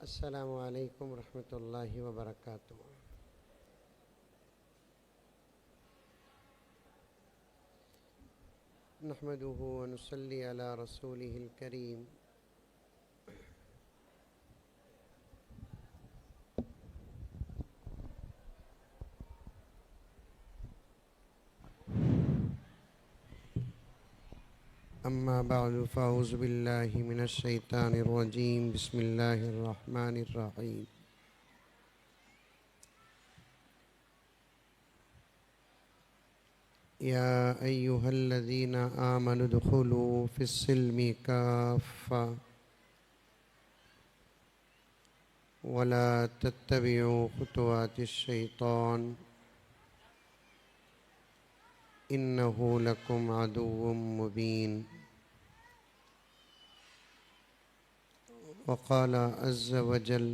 अस्सलामु अलैकुम रहमतुल्लाहि व बरकातुहू। नहमदुहु व नुसल्ली अला रसूलिहिल करीम। अम्मा बअदु फ़अऊज़ु बिल्लाहि मिनश शैतानिर रजीम। बिस्मिल्लाहिर रहमानिर रहीम। या अय्युहल्लज़ीना आमनु दुख़ुलू फ़िस्सिल्मि काफ़्फ़ा वला तत्तबिउ ख़ुतुवातिश शैतान इन्नहु लकुम अदुव्वुम मुबीन। वक़ाल अज़्ज़ वजल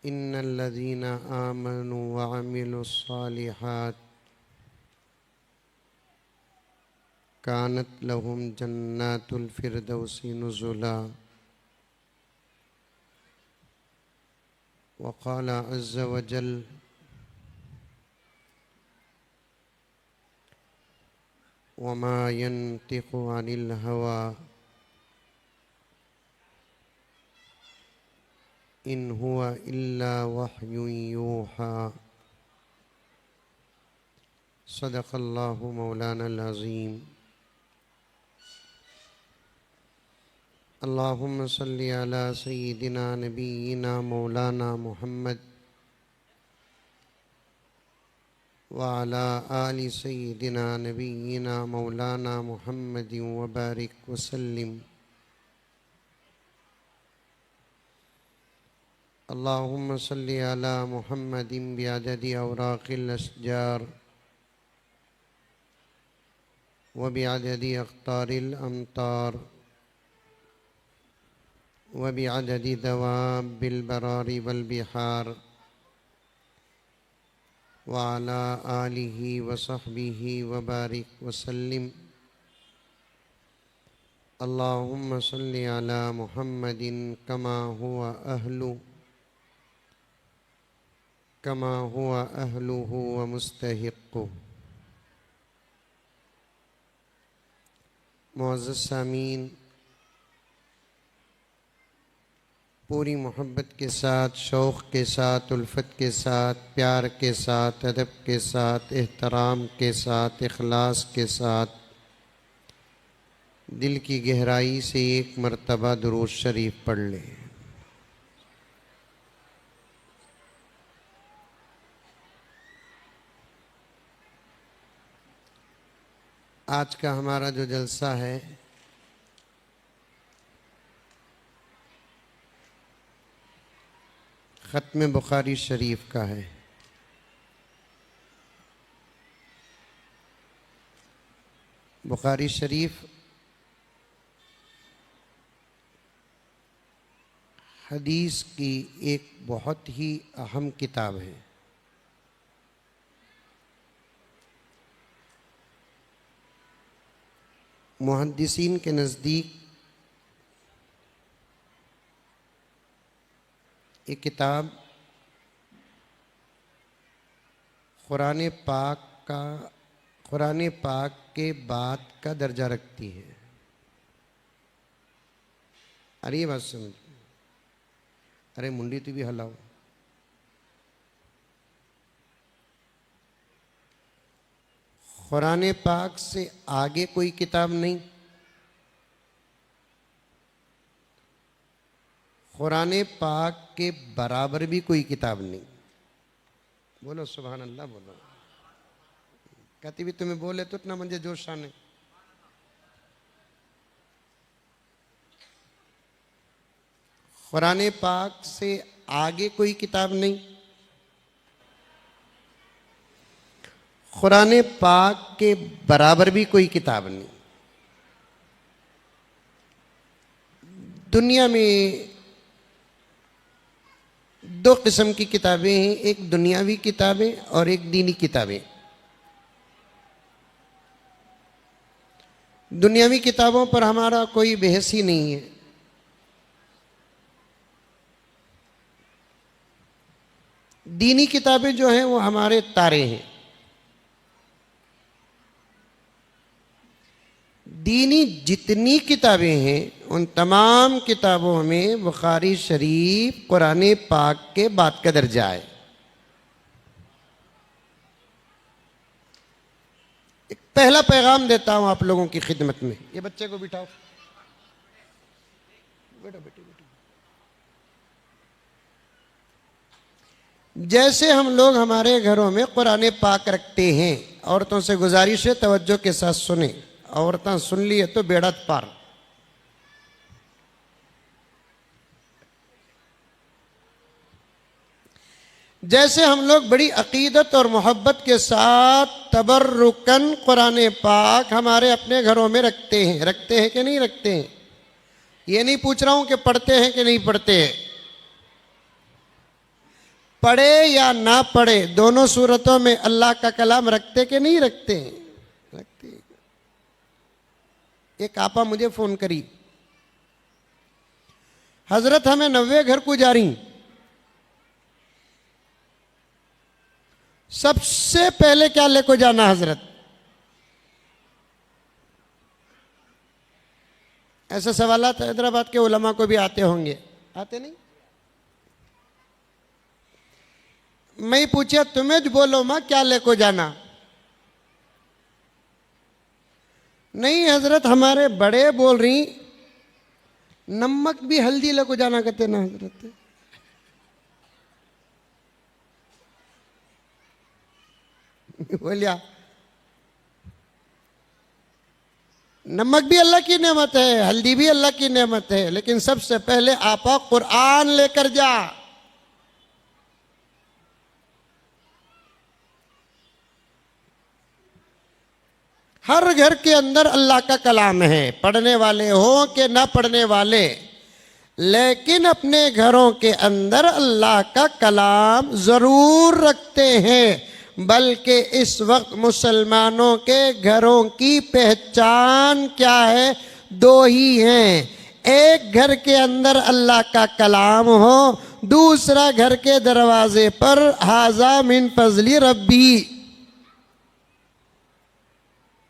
इन्नल्लज़ीना आमनु व अमिलुस्सालिहात कानत लहुम जन्नातुल फ़िरदौसी नुज़ुला। वक़ाल अज़्ज़ वजल वमा यंतिक़ु अनिल हवा इन हुवा इल्ला वह्युन यूहा। सदक़ल्लाहु मौलानल अज़ीम। अल्लाहुम्मा सल्लि अला सय्यिदिना नबिय्यिना मौलाना मुहम्मद व अला आलि सय्यिदिना नबिय्यिना मौलाना मुहम्मदिन व बारिक व सल्लिम। अल्लाहुम्मा सल्लि अला मुहम्मदिन बिअददि औराक़िल अशजार व बिअददि अक़तारिल अमतार व बिअददि दवाबिल बरारि वल बिहार व अला आलिहि व सहबिहि व बारिक व सल्लिम। अल्लाहुम्मा सल्लि अला मुहम्मदिन कमा हुवा अहलुहु व मुस्तहिक़्क़ुहु। मुअज़्ज़ज़ सामीन, पूरी मोहब्बत के साथ, शौक़ के साथ, उल्फत के साथ, प्यार के साथ, अदब के साथ, एहतराम के साथ, इखलास के साथ दिल की गहराई से एक मर्तबा दुरूद शरीफ पढ़ ले। आज का हमारा जो जलसा है ख़त्म बुखारी शरीफ का है। बुखारी शरीफ हदीस की एक बहुत ही अहम किताब है। मुहद्दिसीन के नज़दीक ये किताब कुरान पाक के बाद का दर्जा रखती है। अरे ये बात समझ, अरे मुंडी तो भी हलाओ। कुरान पाक से आगे कोई किताब नहीं, कुरान पाक के बराबर भी कोई किताब नहीं। बोलो सुभान अल्लाह बोलो। कहती भी तुम्हें बोले तो इतना मुझे जोश आने। कुरान पाक से आगे कोई किताब नहीं, कुरान पाक के बराबर भी कोई किताब नहीं। दुनिया में दो किस्म की किताबें हैं, एक दुनियावी किताबें और एक दीनी किताबें। दुनियावी किताबों पर हमारा कोई बहस ही नहीं है। दीनी किताबें जो हैं वो हमारे तारे हैं। दीनी जितनी किताबें हैं उन तमाम किताबों में बुखारी शरीफ कुरान पाक के बाद का दर्जा है। एक पहला पैगाम देता हूं आप लोगों की खिदमत में। ये बच्चे को बिठाओ, बैठो बेटे बैठो। जैसे हम लोग हमारे घरों में कुरान पाक रखते हैं, औरतों से गुजारिश है तवज्जो के साथ सुने। औरतें सुन ली है तो बेड़ा पार। जैसे हम लोग बड़ी अकीदत और मोहब्बत के साथ तबर्रुकन कुरान पाक हमारे अपने घरों में रखते हैं कि नहीं रखते हैं? ये नहीं पूछ रहा हूं कि पढ़ते हैं कि नहीं पढ़ते हैं। पढ़े या ना पढ़े दोनों सूरतों में अल्लाह का कलाम रखते कि नहीं रखते हैं? रखते हैं। एक आपा मुझे फोन करी, हजरत हमें 90 घर को जा रही, सबसे पहले क्या लेको जाना हजरत? ऐसे सवालात हैदराबाद के उलमा को भी आते होंगे, आते नहीं? मैं पूछा तुम्हें जो बोलो मां क्या लेको जाना? नहीं हजरत हमारे बड़े बोल रही नमक भी हल्दी लेको जाना कहते ना हजरत। बोलिया नमक भी अल्लाह की नेमत है, हल्दी भी अल्लाह की नेमत है, लेकिन सबसे पहले आपा कुरान लेकर जा। हर घर के अंदर अल्लाह का कलाम है, पढ़ने वाले हो कि ना पढ़ने वाले, लेकिन अपने घरों के अंदर अल्लाह का कलाम जरूर रखते हैं। बल्कि इस वक्त मुसलमानों के घरों की पहचान क्या है? दो ही हैं। एक घर के अंदर अल्लाह का कलाम हो, दूसरा घर के दरवाजे पर हाजा मिन फजली रब्बी।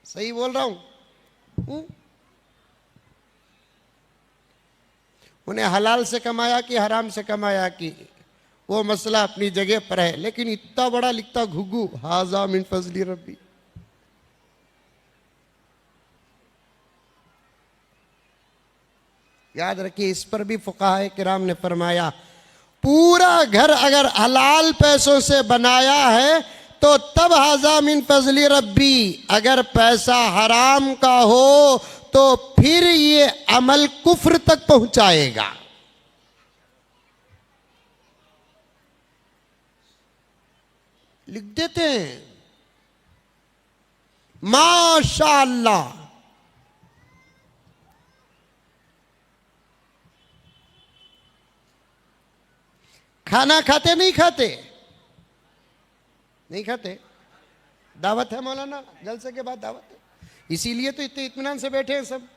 सही बोल रहा हूं? उन्हें हलाल से कमाया कि हराम से कमाया कि वो मसला अपनी जगह पर है, लेकिन इतना बड़ा लिखता घुग्गू हाजा मिन फजली रब्बी। याद रखिए, इस पर भी फुकाहे किराम ने फरमाया पूरा घर अगर हलाल पैसों से बनाया है तो तब हाजा मिन फजली रब्बी। अगर पैसा हराम का हो तो फिर ये अमल कुफ्र तक पहुंचाएगा। लिख देते हैं माशाअल्लाह। खाना खाते नहीं खाते? नहीं खाते। दावत है मौलाना, जलसे के बाद दावत है, इसीलिए तो इतने इत्मीनान से बैठे हैं सब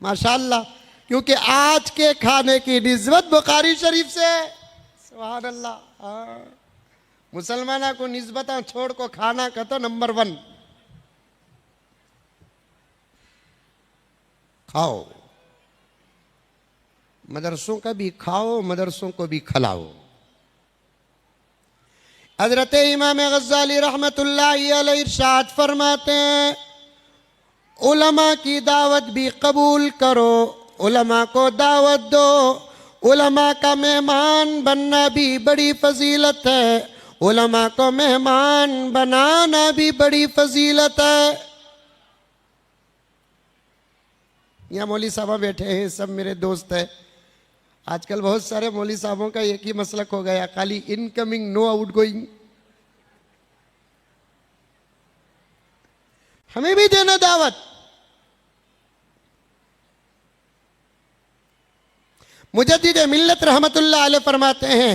माशाअल्लाह। क्योंकि आज के खाने की निस्बत बुखारी शरीफ से। सुभान अल्लाह। मुसलमाना को निस्बता छोड़ को खाना का तो नंबर 1। खाओ, मदरसों का भी खाओ, मदरसों को भी खिलाओ। हजरत इमाम गज़्ज़ाली रहमतुल्लाहि अलैहि इरशाद फरमाते हैं उलमा की दावत भी कबूल करो, उलमा को दावत दो। उलमा का मेहमान बनना भी बड़ी फजीलत है, उलमा को मेहमान बनाना भी बड़ी फजीलत है। यहाँ मौली साहब बैठे हैं, सब मेरे दोस्त हैं। आजकल बहुत सारे मौली साहबों का एक ही मसलक हो गया, खाली इनकमिंग नो आउटगोइंग। हमें भी देना दावत। मुजद्दिद मिल्लत रहमतुल्लाह अलैह फरमाते हैं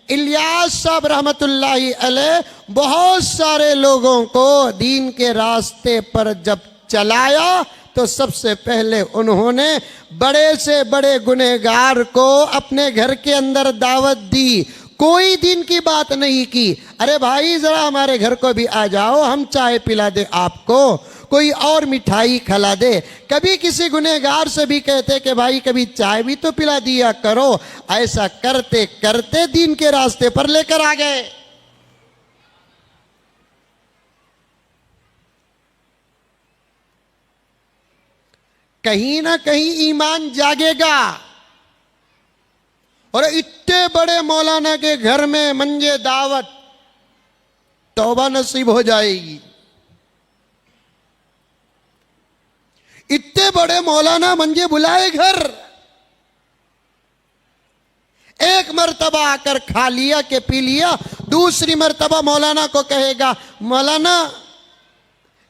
इलियास साहब रहमतुल्लाहि अलैह बहुत सारे लोगों को दीन के रास्ते पर जब चलाया तो सबसे पहले उन्होंने बड़े से बड़े गुनहगार को अपने घर के अंदर दावत दी। कोई दिन की बात नहीं की, अरे भाई जरा हमारे घर को भी आ जाओ, हम चाय पिला दे आपको, कोई और मिठाई खिला दे। कभी किसी गुनहगार से भी कहते कि भाई कभी चाय भी तो पिला दिया करो। ऐसा करते करते दीन के रास्ते पर लेकर आ गए। कहीं ना कहीं ईमान जागेगा। और इतने बड़े मौलाना के घर में मंजे दावत, तौबा नसीब हो जाएगी। इतने बड़े मौलाना मंजे बुलाए घर, एक मर्तबा आकर खा लिया के पी लिया, दूसरी मर्तबा मौलाना को कहेगा मौलाना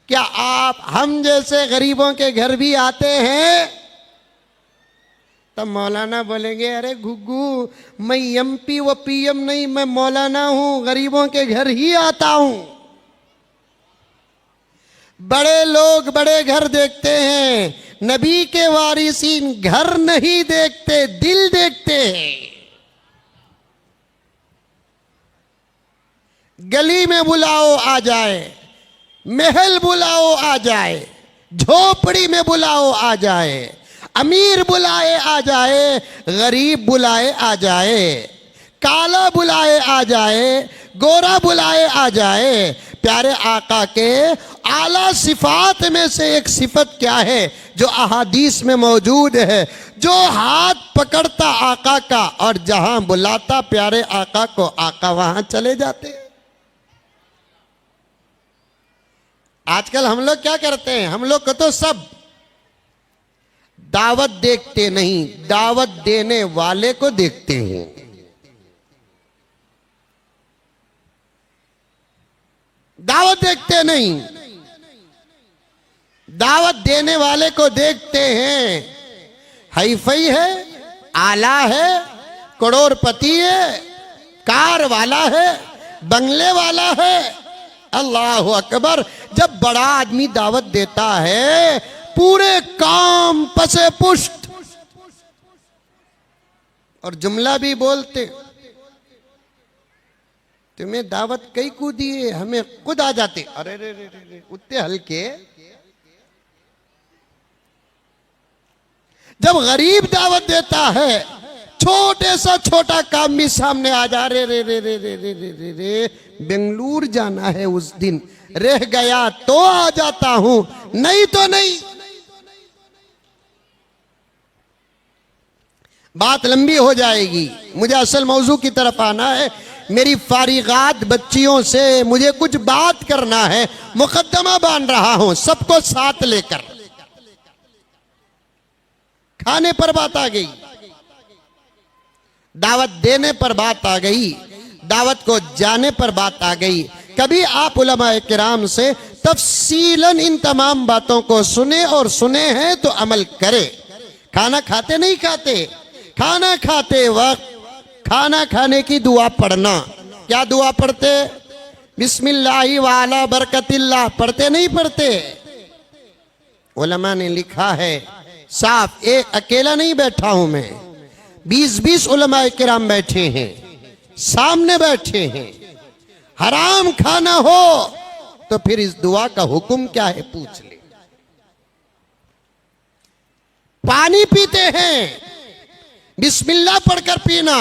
क्या आप हम जैसे गरीबों के घर भी आते हैं? तब मौलाना बोलेंगे अरे गुग्गू मैं एमपी व पीएम नहीं, मैं मौलाना हूं, गरीबों के घर ही आता हूं। बड़े लोग बड़े घर देखते हैं, नबी के वारिसीन घर नहीं देखते, दिल देखते हैं। गली में बुलाओ आ जाए, महल बुलाओ आ जाए, झोपड़ी में बुलाओ आ जाए, अमीर बुलाए आ जाए, गरीब बुलाए आ जाए, काला बुलाए आ जाए, गोरा बुलाए आ जाए, प्यारे आका के आला सिफात में से एक सिफत क्या है जो अहादीस में मौजूद है? जो हाथ पकड़ता आका का और जहां बुलाता प्यारे आका को, आका वहां चले जाते। आजकल हम लोग क्या करते हैं, हम लोग को तो सब दावत देखते नहीं, दावत देने वाले को देखते हैं। दावत देखते नहीं, दावत देने वाले को देखते हैं। हाईफाई है, आला है, करोड़पति है, कार वाला है, बंगले वाला है। अल्लाह अकबर। जब बड़ा आदमी दावत देता है पूरे काम पसे पुष्ट और जुमला भी बोलते, तुम्हें दावत कई को दिए, हमें खुद आ जाते। अरे रे रे रे, उतने हल्के। जब गरीब दावत देता है छोटे सा छोटा काम भी सामने आ जा, रे रे रे रे रे रे रे रे रे बेंगलुरु जाना है, उस दिन रह गया तो आ जाता हूं, नहीं तो नहीं। बात लंबी हो जाएगी, मुझे असल मौजू की तरफ आना है। मेरी फारिगात बच्चियों से मुझे कुछ बात करना है, मुकद्दमा बांध रहा हूं सबको साथ लेकर। खाने पर बात आ गई, दावत देने पर बात आ गई, दावत को जाने पर बात आ गई। कभी आप उलमा किराम से तफसीलन इन तमाम बातों को सुने और सुने हैं तो अमल करें। खाना खाते नहीं खाते, खाना खाते वक्त खाना खाने की दुआ पढ़ना। क्या दुआ पढ़ते? बिस्मिल्लाहि वाला बरकतिल्लाह पढ़ते नहीं पढ़ते? उलमा ने लिखा है साफ, एक अकेला नहीं बैठा हूं मैं, 20-20 उलमा किराम बैठे हैं, सामने बैठे हैं। हराम खाना हो तो फिर इस दुआ का हुक्म क्या है पूछ ले। पानी पीते हैं, बिस्मिल्लाह पढ़कर पीना।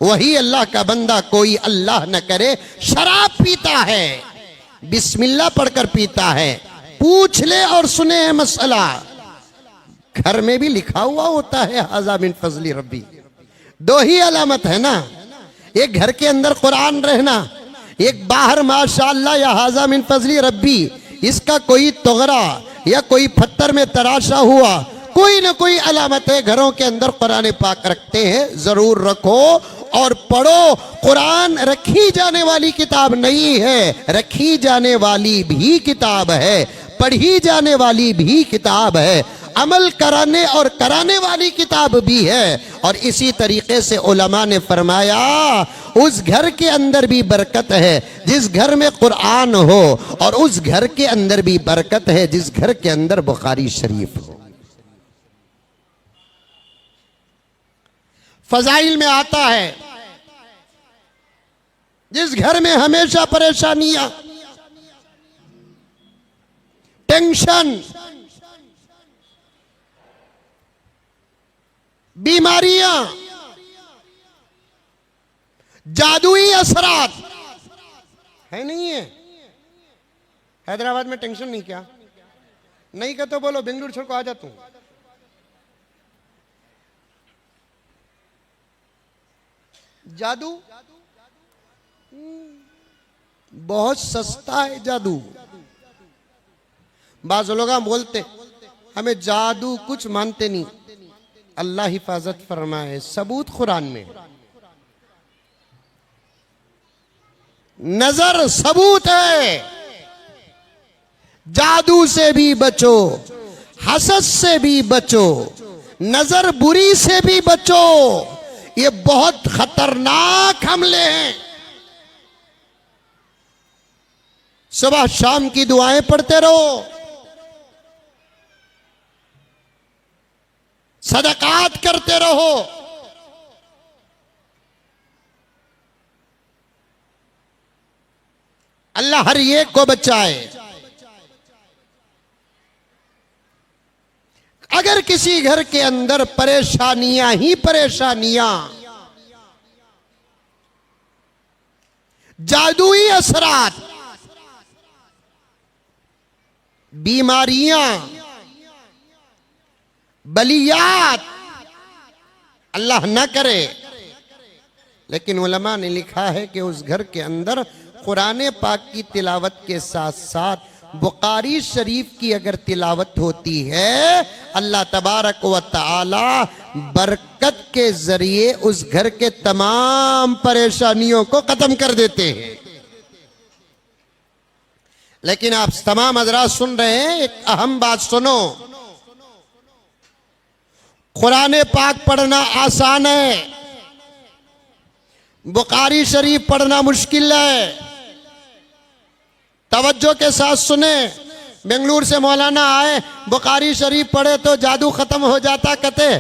वही अल्लाह का बंदा, कोई अल्लाह न करे, शराब पीता है, बिस्मिल्लाह पढ़कर पीता है। पूछ ले और सुने है मसला, घर में भी लिखा हुआ होता है हाज़ा मिन फज़ली रब्बी। दो ही अलामत है ना, एक घर के अंदर कुरान रहना, एक बाहर माशाअल्लाह या हाज़ा मिन फज़ली रब्बी। इसका कोई तोगरा या कोई पत्थर में तराशा हुआ कोई ना कोई अलामत है। घरों के अंदर कुरान पाक रखते हैं, जरूर रखो और पढ़ो। कुरान रखी जाने वाली किताब नहीं है, रखी जाने वाली भी किताब है, पढ़ी जाने वाली भी किताब है, अमल कराने और कराने वाली किताब भी है। और इसी तरीके से उलमा ने फरमाया उस घर के अंदर भी बरकत है जिस घर में कुरान हो, और उस घर के अंदर भी बरकत है जिस घर के अंदर बुखारी शरीफ हो। फजाइल में आता है जिस घर में हमेशा परेशानियां, टेंशन, बीमारियां, जादुई असरात है, नहीं है। हैदराबाद में टेंशन नहीं, क्या नहीं का तो बोलो, बेंगलुरु छोड़ को आ जाता हूं। जादू बहुत सस्ता है जादू। बाज़ लोग बोलते हमें जादू कुछ मानते नहीं, अल्लाह हिफाजत फरमाए, सबूत कुरान में, नजर सबूत है। जादू से भी बचो, हसद से भी बचो, नजर बुरी से भी बचो, ये बहुत खतरनाक हमले हैं। सुबह शाम की दुआएं पढ़ते रहो, सदकात करते रहो, अल्लाह हर एक को बचाए। अगर किसी घर के अंदर परेशानियां ही परेशानियां, जादुई असरात, बीमारियां, बलियात, अल्लाह न करे, लेकिन उलमा ने लिखा है कि उस घर के अंदर कुरान पाक की तिलावत के साथ साथ बुखारी शरीफ की अगर तिलावत होती है, अल्लाह तबारक व तआला बरकत के जरिए उस घर के तमाम परेशानियों को खत्म कर देते हैं। लेकिन आप तमाम हजरात सुन रहे हैं, एक अहम बात सुनो, कुरान पाक पढ़ना आसान है, बुखारी शरीफ पढ़ना मुश्किल है। तवज्जो के साथ सुने, बेंगलुरु से मौलाना आए, बुखारी शरीफ पढ़े तो जादू खत्म हो जाता कहते,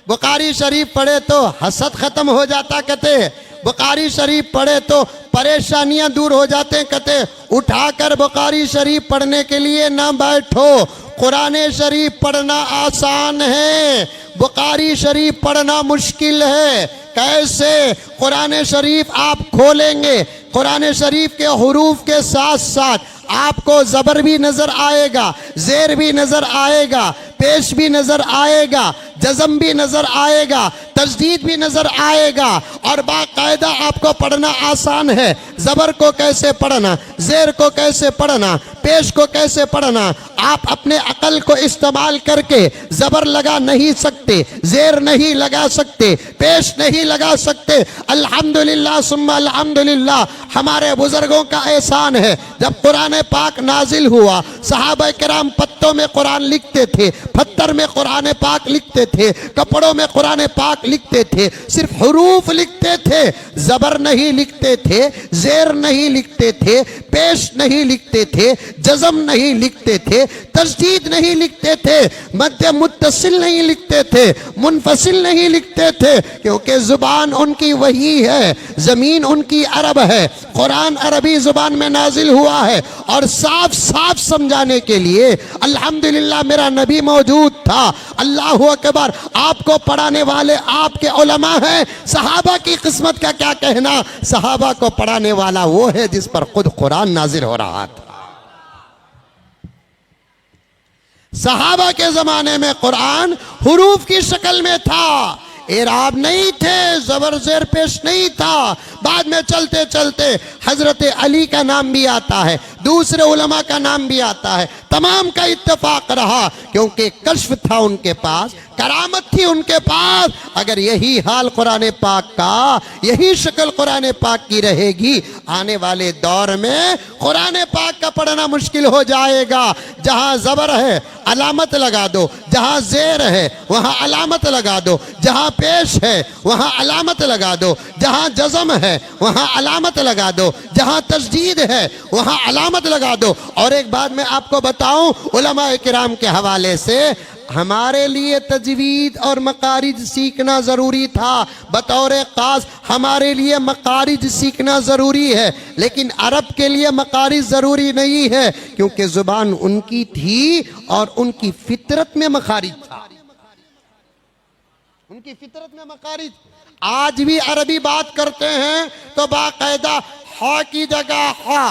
बुखारी शरीफ पढ़े तो हसद खत्म हो जाता कहते, बुखारी शरीफ पढ़े तो परेशानियां दूर हो जाते कहते। उठाकर बुखारी शरीफ पढ़ने के लिए ना बैठो, कुरान शरीफ पढ़ना आसान है, बुखारी शरीफ पढ़ना मुश्किल है। कैसे? कुरान शरीफ आप खोलेंगे, कुरान शरीफ के हुरूफ के साथ साथ आपको जबर भी नजर आएगा, जेर भी नजर आएगा, पेश भी नजर आएगा, जज़म भी नजर आएगा, तजदीद भी नजर आएगा, और बाकायदा आपको पढ़ना आसान है। जबर को कैसे पढ़ना, जेर को कैसे पढ़ना, पेश को कैसे पढ़ना, आप अपने अकल को इस्तेमाल करके जबर लगा नहीं सकते, जेर नहीं लगा सकते, पेश नहीं लगा सकते। अल्हम्दुलिल्लाह सुम्मा अल्हम्दुलिल्लाह, हमारे बुजुर्गों का एहसान है, जब कुरान पाक नाजिल हुआ, सहाबा किराम पत्तों में कुरान लिखते थे, पत्थर में कुरान पाक लिखते थे, कपड़ों में कुरान पाक लिखते थे, सिर्फ हुरूफ लिखते थे, जबर नहीं लिखते थे, जेर नहीं लिखते थे, पेश नहीं लिखते थे, जज़म नहीं लिखते थे, तजदीद नहीं लिखते थे, मध्य मुत्तसिल नहीं लिखते थे, मुनफसिल नहीं लिखते थे, क्योंकि जुबान उनकी वही है, जमीन उनकी अरब है, कुरान अरबी जुबान में नाजिल हुआ है। और साफ साफ समझाने के लिए अल्हम्दुलिल्लाह मेरा नबी मौजूद था। अल्लाहु अकबर, आपको पढ़ाने वाले आपके उलमा हैं। सहाबा की किस्मत का क्या कहना, सहाबा को पढ़ाने वाला वो है जिस पर खुद कुरान नाजिल हो रहा था। सहाबा के जमाने में कुरान हुरूफ की शक्ल में था, एराब नहीं थे, जबर जेर पेश नहीं था। बाद में चलते चलते हजरत अली का नाम भी आता है, दूसरे उलमा का नाम भी आता है, तमाम का इत्तेफाक रहा, क्योंकि कश्फ था उनके पास, करामत थी उनके पास। अगर यही हाल कुरान पाक का, यही शक्ल कुरान पाक की रहेगी, आने वाले दौर में कुरान पाक का पढ़ना मुश्किल हो जाएगा। जहां जबर है अलामत लगा दो, जहां जेर है वहां अलामत लगा दो, जहां पेश है वहां अलामत लगा दो, जहां जज़म है वहां अलामत लगा दो, जहां तस्दीद है वहां अलामत लगा दो। और एक बात मैं आपको बताऊं, उलमा किराम के हवाले से हमारे लिए तजवीद और मकारिज सीखना ज़रूरी था, बतौर ख़ास हमारे लिए मकारिज सीखना ज़रूरी है, लेकिन अरब के लिए मकारिज ज़रूरी नहीं है, क्योंकि ज़ुबान उनकी थी और उनकी फितरत में मखारिज था, उनकी फितरत में मकारिज। आज भी अरबी बात करते हैं तो बाकायदा हा की जगह हा,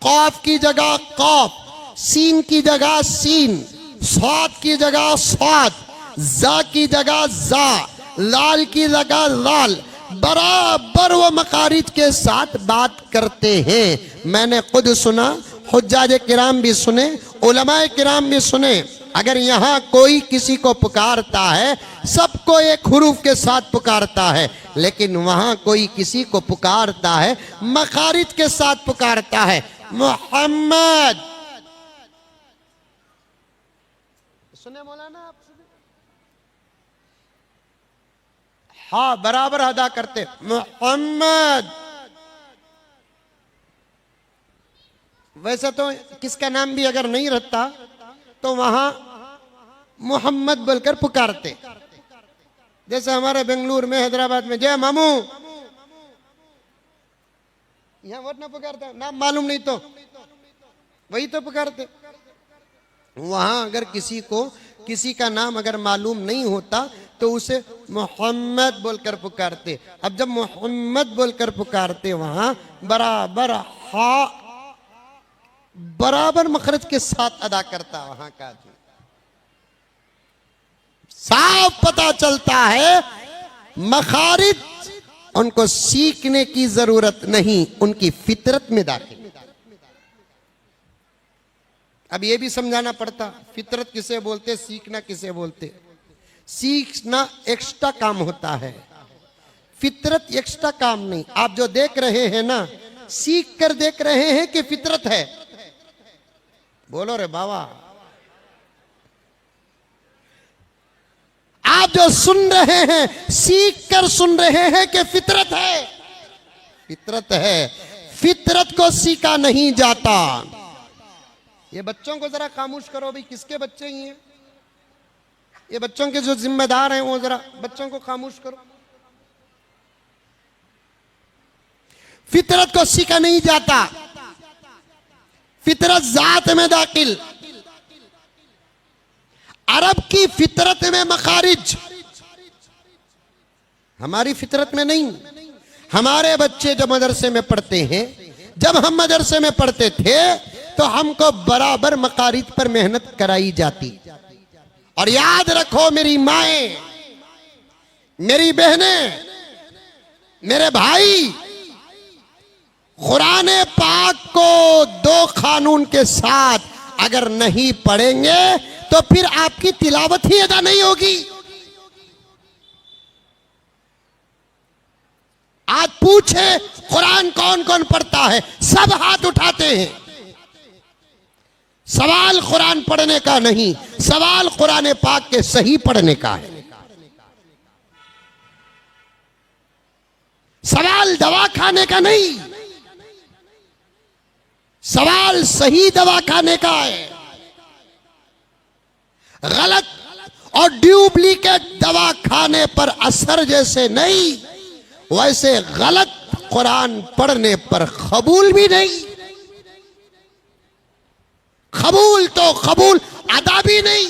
कौफ की जगह कौफ, सीन की जगह सीन, स्वाद की जगह स्वाद, जा की जगह जा, लाल की जगह लाल, बराबर वो मकारिज के साथ बात करते हैं। मैंने खुद सुना, हुज्जाज किराम भी सुने, उलमाए किराम भी सुने। अगर यहाँ कोई किसी को पुकारता है, सबको एक हुरूफ के साथ पुकारता है, लेकिन वहाँ कोई किसी को पुकारता है मखारिज के साथ पुकारता है। मोहम्मद, सुने मौलाना आप? हाँ, बराबर अदा करते मोहम्मद। वैसे तो किसका नाम भी अगर नहीं रहता तो वहां मोहम्मद बोलकर पुकारते। जैसे हमारे बेंगलुरु में, हैदराबाद में जय मामू, यहाँ वोट ना पुकारता, नाम मालूम नहीं तो वही तो पुकारते। वहां अगर किसी को किसी का नाम अगर मालूम नहीं होता तो उसे मोहम्मद बोलकर पुकारते। अब जब मोहम्मद बोलकर पुकारते, वहां बराबर हा बराबर मखरज के साथ अदा करता वहां का आदमी। साफ पता चलता है मखारिज उनको सीखने की जरूरत नहीं, उनकी फितरत में दाखिल। अब ये भी समझाना पड़ता, फितरत किसे बोलते, सीखना किसे बोलते। सीखना एक्स्ट्रा काम होता है, फितरत एक्स्ट्रा काम नहीं। आप जो देख रहे हैं ना, सीख कर देख रहे हैं कि फितरत है? बोलो रे बाबा। आप जो सुन रहे हैं, सीख कर सुन रहे हैं कि फितरत है? फितरत है। फितरत को सीखा नहीं जाता। ये बच्चों को जरा खामोश करो भाई, किसके बच्चे ही हैं ये? बच्चों के जो जिम्मेदार हैं वो जरा बच्चों को खामोश करो। फितरत को सीखा नहीं जाता, फितरत जात में दाखिल। अरब की फितरत में मखारिज, हमारी फितरत में नहीं। हमारे बच्चे जब मदरसे में पढ़ते हैं, जब हम मदरसे में पढ़ते थे तो हमको बराबर मकारिज पर मेहनत कराई जाती। और याद रखो मेरी माएं, मेरी बहनें, मेरे भाई, कुरान पाक को दो कानून के साथ अगर नहीं पढ़ेंगे तो फिर आपकी तिलावत ही अदा नहीं होगी। आज पूछे कुरान कौन कौन पढ़ता है, सब हाथ उठाते हैं। सवाल कुरान पढ़ने का नहीं, सवाल कुरान पाक के सही पढ़ने का है। सवाल दवा खाने का नहीं, सवाल सही दवा खाने का है। गलत और डुप्लीकेट दवा खाने पर असर जैसे नहीं, वैसे गलत कुरान पढ़ने पर कबूल भी नहीं। कबूल तो कबूल, अदा भी नहीं।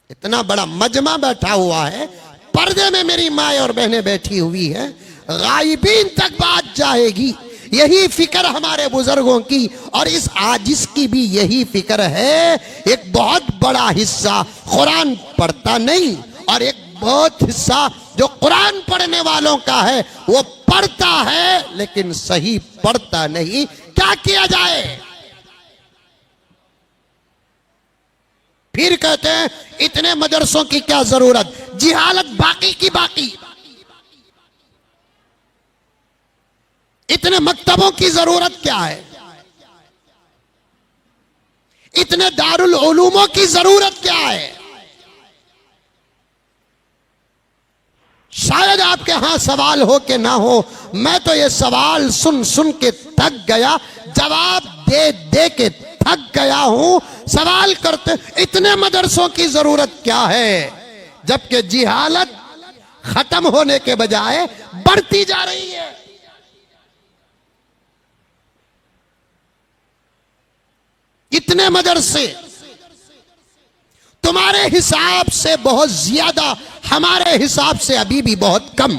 इतना बड़ा मजमा बैठा हुआ है, पर्दे में मेरी माँ और बहनें बैठी हुई है, गायबीन तक बात जाएगी। यही फिक्र हमारे बुजुर्गों की, और इस आजिज की भी यही फिक्र है। एक बहुत बड़ा हिस्सा कुरान पढ़ता नहीं, और एक बहुत हिस्सा जो कुरान पढ़ने वालों का है वो पढ़ता है लेकिन सही पढ़ता नहीं। क्या किया जाए? फिर कहते हैं इतने मदरसों की क्या जरूरत, जिहालत बाकी की बाकी, इतने मकतबों की जरूरत क्या है, इतने दारुल उलूमों की जरूरत क्या है? शायद आपके यहां सवाल हो के ना हो, मैं तो ये सवाल सुन सुन के थक गया, जवाब दे दे के थक गया हूं। सवाल करते इतने मदरसों की जरूरत क्या है, जबकि जिहालत खत्म होने के बजाय बढ़ती जा रही है। इतने मदरसे तुम्हारे हिसाब से बहुत ज्यादा, हमारे हिसाब से अभी भी बहुत कम।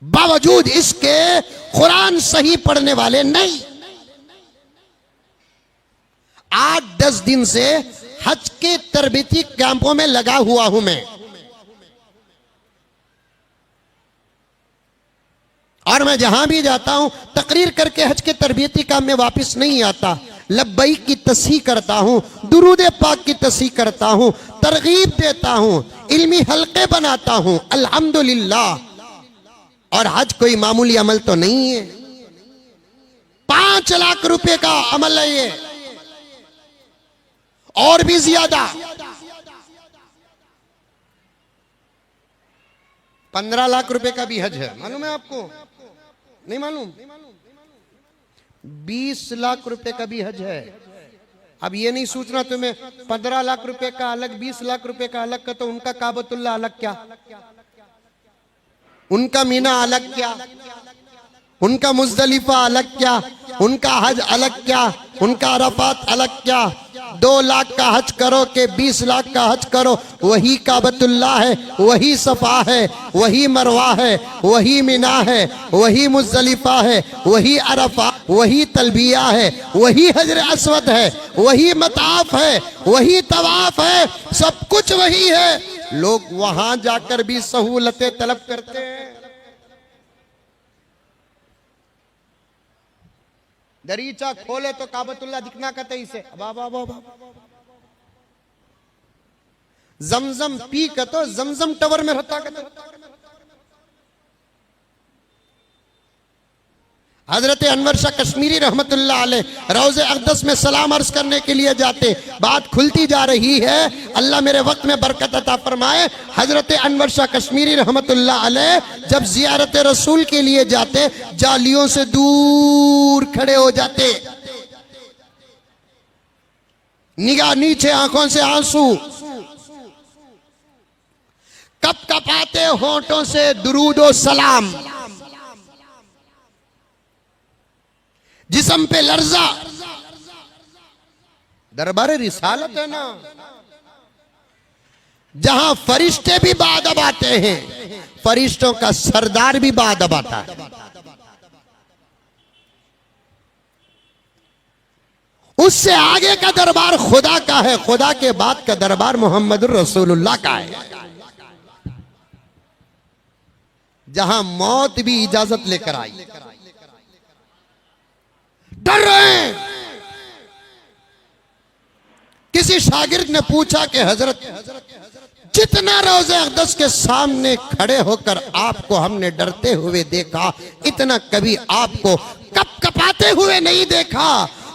बावजूद इसके कुरान सही पढ़ने वाले नहीं। 8-10 दिन से हज के तरबीती कैंपों में लगा हुआ हूं मैं, और मैं जहां भी जाता हूं तकरीर करके हज के तरबियती काम में वापस नहीं आता। लब्बैक की तस्हीह करता हूं, दुरूद पाक की तस्हीह करता हूं, तरगीब देता हूं, इल्मी हल्के बनाता हूं, अल्हम्दुलिल्लाह। और हज कोई मामूली अमल तो नहीं है, 5 लाख रुपए का अमल है ये, और भी ज्यादा। 15 लाख रुपए का भी हज है, मालूम है आपको? नहीं मालूम? 20 लाख रुपए का भी हज है। अब ये नहीं सोचना तुम्हें 15 लाख रुपए का अलग, 20 लाख रुपए का अलग का, तो उनका काबतुल्लाह अलग क्या, उनका मीना अलग क्या, उनका मुजदलिफा अलग क्या, उनका हज अलग क्या, उनका अरफात अलग क्या। 2 लाख का हज करो कि 20 लाख का हज करो, वही काबतुल्लाह है, वही सफा है, वही मरवा है, वही मिना है, वही मुजदलिफा है, वही अरफा, वही तलबिया है, वही हजर अस्वद है, वही मताफ है, वही तवाफ है, सब कुछ वही है। लोग वहां जाकर भी सहूलतें तलब करते हैं। दरीचा खोले तो काबतुल्लाह दिखना कहते इसे, जमजम पी का तो जमजम टावर में रहता कहते। हजरत अनवर शाह कश्मीरी रहमतुल्लाह अलैह रोज़े अक़दस में सलाम अर्ज करने के लिए जाते। बात खुलती जा रही है, अल्लाह मेरे वक्त में बरकत अता फरमाए। हजरत अनवर शाह कश्मीरी रहमतुल्लाह अलैह जब जियारत रसूल के लिए जाते, जालियों से दूर खड़े हो जाते, निगाह नीचे, आंखों से आंसू, कप कपाते होंठों से दुरूद सलाम, जिस्म पे लर्जा। दरबारे रिसालत है ना, जहां फरिश्ते भी बादब आते हैं, फरिश्तों का सरदार भी बादब आता है। उससे आगे का दरबार खुदा का है, खुदा के बाद का दरबार मोहम्मद रसूलुल्लाह का है, जहां मौत भी इजाजत लेकर आई। डर रहे हैं। किसी शागिर्द ने पूछा कि हजरत, जितना रोज़े अक़दस के सामने खड़े होकर आपको हमने डरते हुए देखा, इतना कभी आपको कप कपाते हुए नहीं देखा।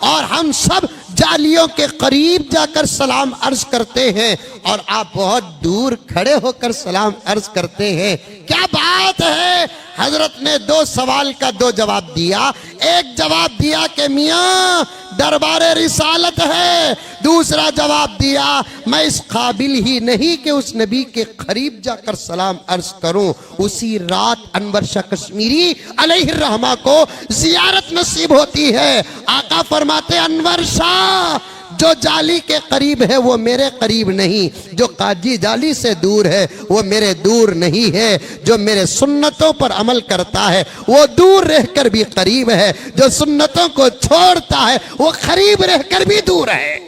और हम सब जालियों के करीब जाकर सलाम अर्ज करते हैं और आप बहुत दूर खड़े होकर सलाम अर्ज करते हैं, क्या बात है। हजरत ने 2 सवाल का 2 जवाब दिया। एक जवाब दिया कि मियाँ दरबारे रिसालत है, दूसरा जवाब दिया मैं इस काबिल ही नहीं कि उस नबी के करीब जाकर सलाम अर्ज करूं। उसी रात अनवर शाह कश्मीरी अलैहिर्रहमा को जियारत नसीब होती है। आका फरमाते अनवर शाह, जो जाली के करीब है वो मेरे करीब नहीं, जो काजी जाली से दूर है वो मेरे दूर नहीं है, जो मेरे सुन्नतों पर अमल करता है वो दूर रहकर भी करीब है, जो सुन्नतों को छोड़ता है वो करीब रहकर भी दूर है।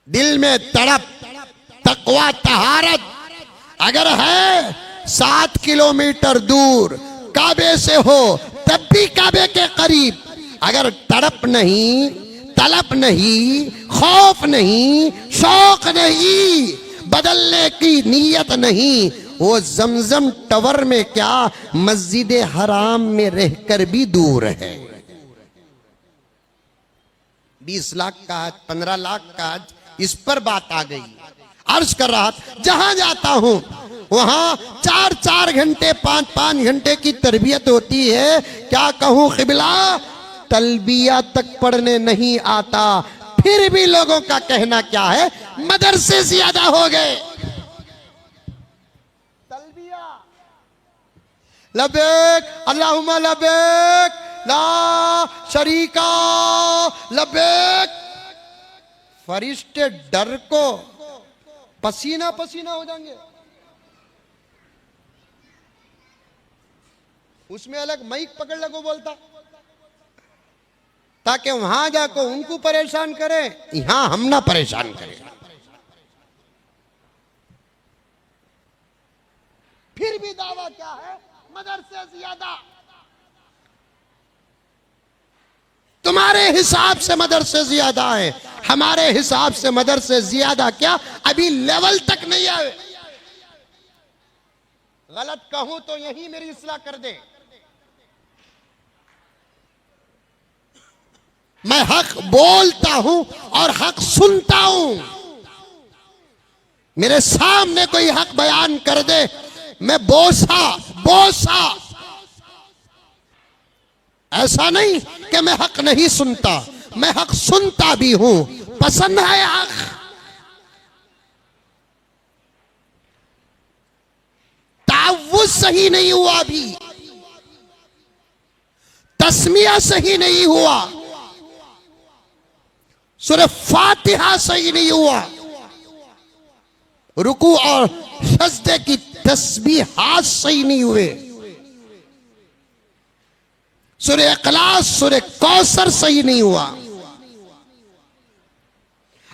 दिल में तड़प, तकवा, तहारत अगर है 7 किलोमीटर दूर काबे से हो तब भी काबे के करीब, अगर तड़प नहीं, तलब नहीं, खौफ नहीं, शौक नहीं, बदलने की नीयत नहीं, वो जमजम टावर में क्या मस्जिद हराम में रहकर भी दूर है। 20 लाख का हज, 15 लाख का हज, इस पर बात आ गई। अर्ज कर रहा था जहां जाता हूं वहां 4-4 घंटे 5-5 घंटे की तरबियत होती है। क्या कहूं क़िबला, तलबिया तक पढ़ने नहीं आता। फिर भी लोगों का कहना क्या है, मदरसे ज्यादा हो गए। तलबिया लब्बैक अल्लाहुम्मा लब्बैक ला शरीका लब्बैक। फरिश्ते डर को पसीना पसीना हो जाएंगे। उसमें अलग माइक पकड़ लगो बोलता, ताकि वहां जाकर उनको परेशान करे, यहां हम ना परेशान करें। फिर भी दावा क्या है, मदरसे ज्यादा। तुम्हारे हिसाब से मदरसे ज्यादा है, हमारे हिसाब से मदरसे ज्यादा क्या, अभी लेवल तक नहीं आए। गलत कहूं तो यही मेरी इस्लाह कर दे। मैं हक बोलता हूं और हक सुनता हूं। मेरे सामने कोई हक बयान कर दे, मैं बोसा बोसा, ऐसा नहीं कि मैं हक नहीं सुनता, मैं हक सुनता भी हूं, पसंद है हक। तावुज़ सही नहीं हुआ, अभी तस्मिया सही नहीं हुआ, सूरह फातिहा सही नहीं हुआ, रुकू और सजदे की तस्बीहात सही नहीं हुए, सूरह इखलास सूरह कौसर सही नहीं हुआ,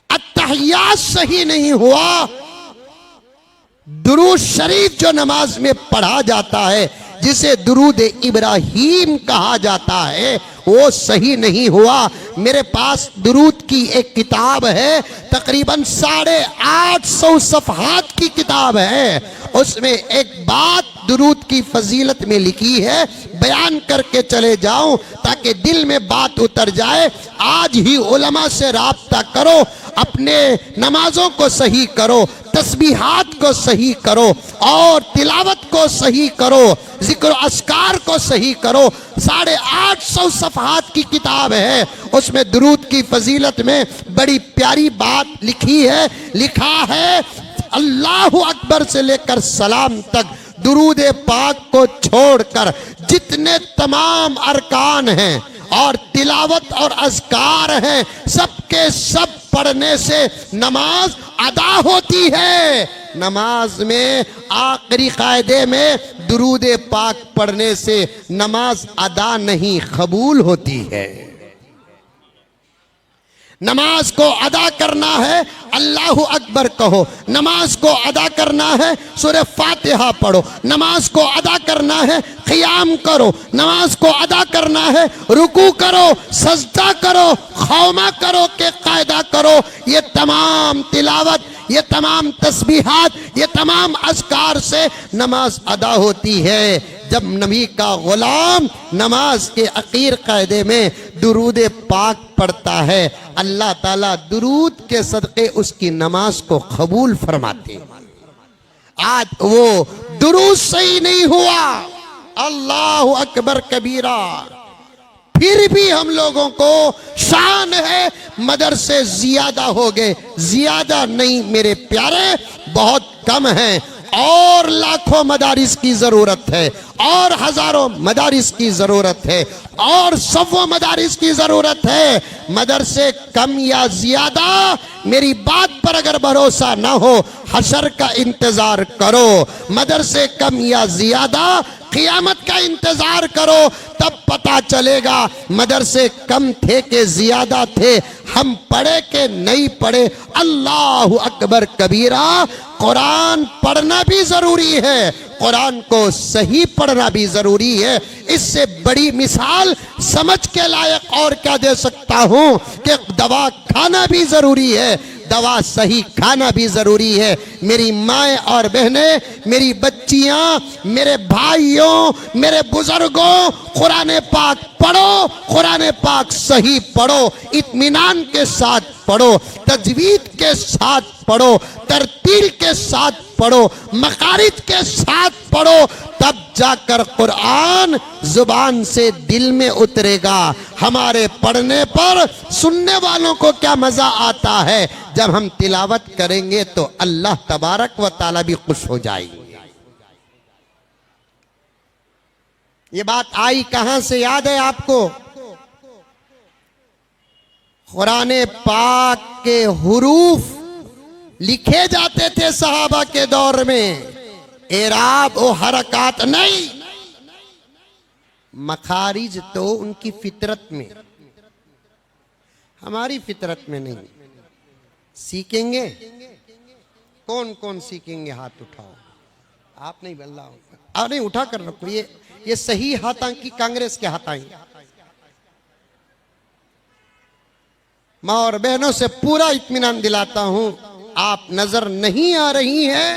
अत्तहियात सही नहीं हुआ, दुरूद शरीफ जो नमाज में पढ़ा जाता है जिसे दुरूद इब्राहीम कहा जाता है वो सही नहीं हुआ। मेरे पास दुरूद की एक किताब है, तकरीबन 850 सफ़हात की किताब है। उसमें एक बात दुरूद की फजीलत में लिखी है, बयान करके चले जाऊं ताकि दिल में बात उतर जाए। आज ही उलमा से राब्ता करो, अपने नमाजों को सही करो, तस्बीहात को सही करो और तिलावत को सही करो, जिक्र अस्कार को सही करो। 850 सफ़हात की किताब है, उसमें दुरूद की फजीलत में बड़ी प्यारी बात लिखी है। लिखा है अल्लाहु अकबर से लेकर सलाम तक दुरूद पाक को छोड़कर जितने तमाम अरकान हैं और तिलावत और अज़कार हैं, सबके सब पढ़ने से नमाज अदा होती है। नमाज में आखिरी कायदे में दुरूद पाक पढ़ने से नमाज अदा नहीं, कबूल होती है। नमाज को अदा करना है अल्लाहु अकबर कहो, नमाज को अदा करना है सूरह फातिहा पढ़ो, नमाज को अदा करना है क़ियाम करो, नमाज को अदा करना है रुकू करो, सजदा करो, खौमा करो के कायदा करो। ये तमाम तिलावत, ये तमाम तस्बीहात, ये तमाम अज़कार से नमाज अदा होती है। जब नबी का गुलाम नमाज के आखिर कायदे में दुरूद पाक पढ़ता है, अल्लाह ताला दुरूद के सदक़े उसकी नमाज को कबूल फरमाते। आज वो दुरूद सही नहीं हुआ, अल्लाहु अकबर कबीरा। फिर भी हम लोगों को शान है, मदरसे ज्यादा हो गए। ज्यादा नहीं मेरे प्यारे, बहुत कम हैं और लाखों मदारिस की जरूरत है और हजारों मदारिस की जरूरत है और सौ मदारिस की जरूरत है। मदरसे कम या ज्यादा मेरी बात पर अगर भरोसा ना हो, हशर का इंतजार करो। मदरसे कम या ज्यादा क़ियामत का इंतजार करो, तब पता चलेगा मदरसे कम थे कि ज्यादा थे, हम पढ़े के नहीं पढ़े। अल्लाहु अकबर कबीरा। कुरान पढ़ना भी जरूरी है, कुरान को सही पढ़ना भी जरूरी है। इससे बड़ी मिसाल समझ के लायक और क्या दे सकता हूं कि दवा खाना भी जरूरी है, दवा सही खाना भी जरूरी है। मेरी माएँ और बहनें, मेरी बच्ची बच्चियां, मेरे भाइयों, मेरे बुजुर्गों, कुरान पाक पढ़ो, कुरान पाक सही पढ़ो, इत्मीनान के साथ पढ़ो, तजवीद के साथ पढ़ो, तरतील के साथ पढ़ो, मकारिज के साथ पढ़ो, तब जाकर कुरान जुबान से दिल में उतरेगा। हमारे पढ़ने पर सुनने वालों को क्या मजा आता है, जब हम तिलावत करेंगे तो अल्लाह तबारक व ताला भी खुश हो जाएंगे। ये बात आई कहां से, याद है आपको? कुरान पाक के हुरूफ लिखे जाते थे सहाबा के दौर में, एराब और हरकत नहीं, मखारिज तो उनकी फितरत में, हमारी फितरत में नहीं। सीखेंगे? कौन कौन सीखेंगे? हाथ उठाओ। आप नहीं, बल्ला नहीं उठा कर रखो। ये सही हाथां की कांग्रेस के हाथां। माँ और बहनों से पूरा इत्मीनान दिलाता हूं, आप नजर नहीं आ रही हैं,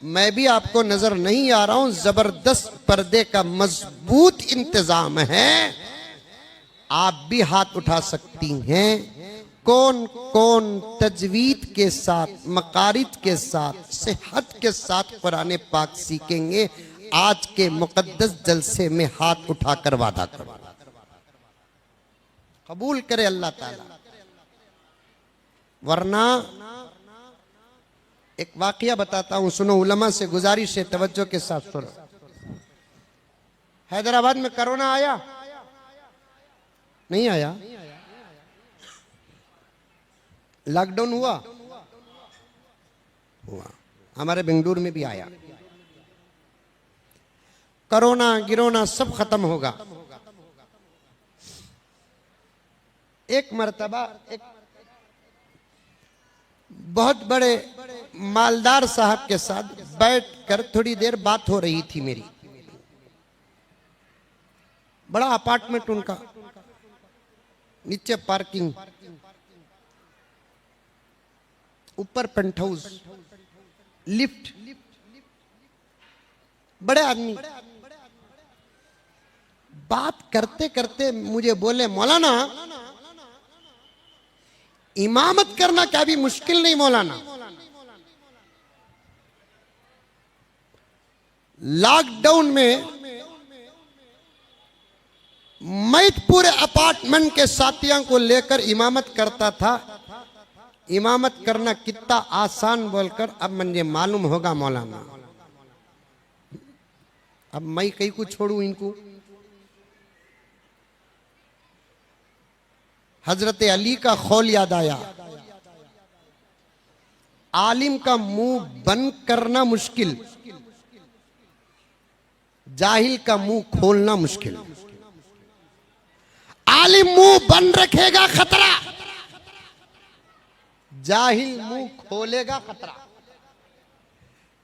मैं भी आपको नजर नहीं आ रहा हूं। जबरदस्त पर्दे का मजबूत इंतजाम है, आप भी हाथ उठा सकती हैं। कौन कौन तजवीद के साथ, मकारिज के साथ, सेहत के साथ कुरान पाक सीखेंगे? आज के मुकद्दस जलसे में हाथ उठाकर वादा करो, कबूल करे अल्लाह ताला। वरना एक वाकया बताता हूं, सुनो, उलमा से गुजारिश है, तवज्जो के साथ सुनो। हैदराबाद में कोरोना आया? नहीं आया? लॉकडाउन हुआ? हुआ। हमारे बेंगलुरु में भी आया। कोरोना गिरोना सब खत्म होगा। एक मर्तबा एक बहुत बड़े मालदार साहब के साथ बैठकर थोड़ी देर बात हो रही थी मेरी। बड़ा अपार्टमेंट उनका, नीचे पार्किंग, ऊपर पेंट हाउस, लिफ्ट, बड़े आदमी। बात करते करते मुझे बोले, मौलाना इमामत करना क्या भी मुश्किल नहीं मौलाना? लॉकडाउन में मैं पूरे अपार्टमेंट के साथियों को लेकर इमामत करता था। इमामत करना कितना आसान बोलकर अब मुझे मालूम होगा मौलाना। अब मैं कहीं को छोड़ू इनको। हजरत अली का कौल याद आया, आलिम का मुंह बंद करना मुश्किल, जाहिल का मुंह खोलना मुश्किल। आलिम मुंह बंद रखेगा खतरा, जाहिल मुंह खोलेगा खतरा।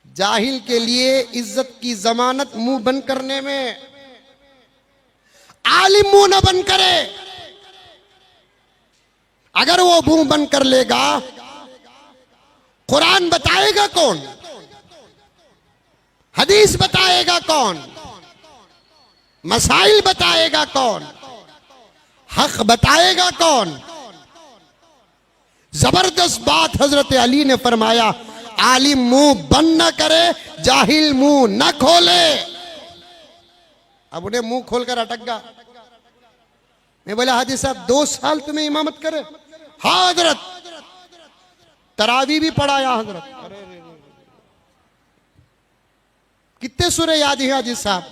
जाहिल के लिए इज्जत की जमानत मुंह बंद करने में। आलिम मुंह न बंद करे, अगर वो मुंह बंद कर लेगा, कुरान बताएगा कौन? हदीस बताएगा कौन? मसाइल बताएगा कौन? हक बताएगा कौन? जबरदस्त बात हजरत अली ने फरमाया, आलिम मुंह बंद न करे, जाहिल मुंह न खोले। अब उन्हें मुंह खोलकर अटक गया। मैं बोला, हाजी साहब 2 साल तुम्हें इमामत करे? हाँ हजरत। तरावी भी पढ़ाया हजरत। कितने सूरे याद है हाजी साहब?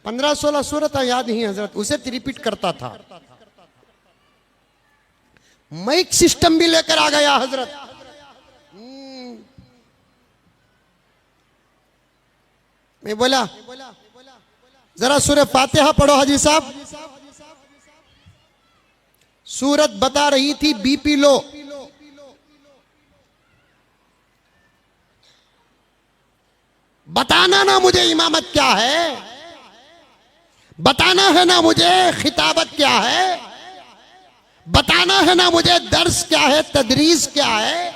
15-16 सूरत याद ही हजरत। उसे रिपीट करता था। माइक सिस्टम भी लेकर आ गया हजरत। मैं बोला, जरा सूरह फातिहा पढ़ो हाजी साहब। सूरत बता रही थी बीपी लो। बताना ना मुझे इमामत क्या है, बताना है ना मुझे खिताबत क्या है, बताना है ना मुझे दर्स क्या है, तदरीस क्या है।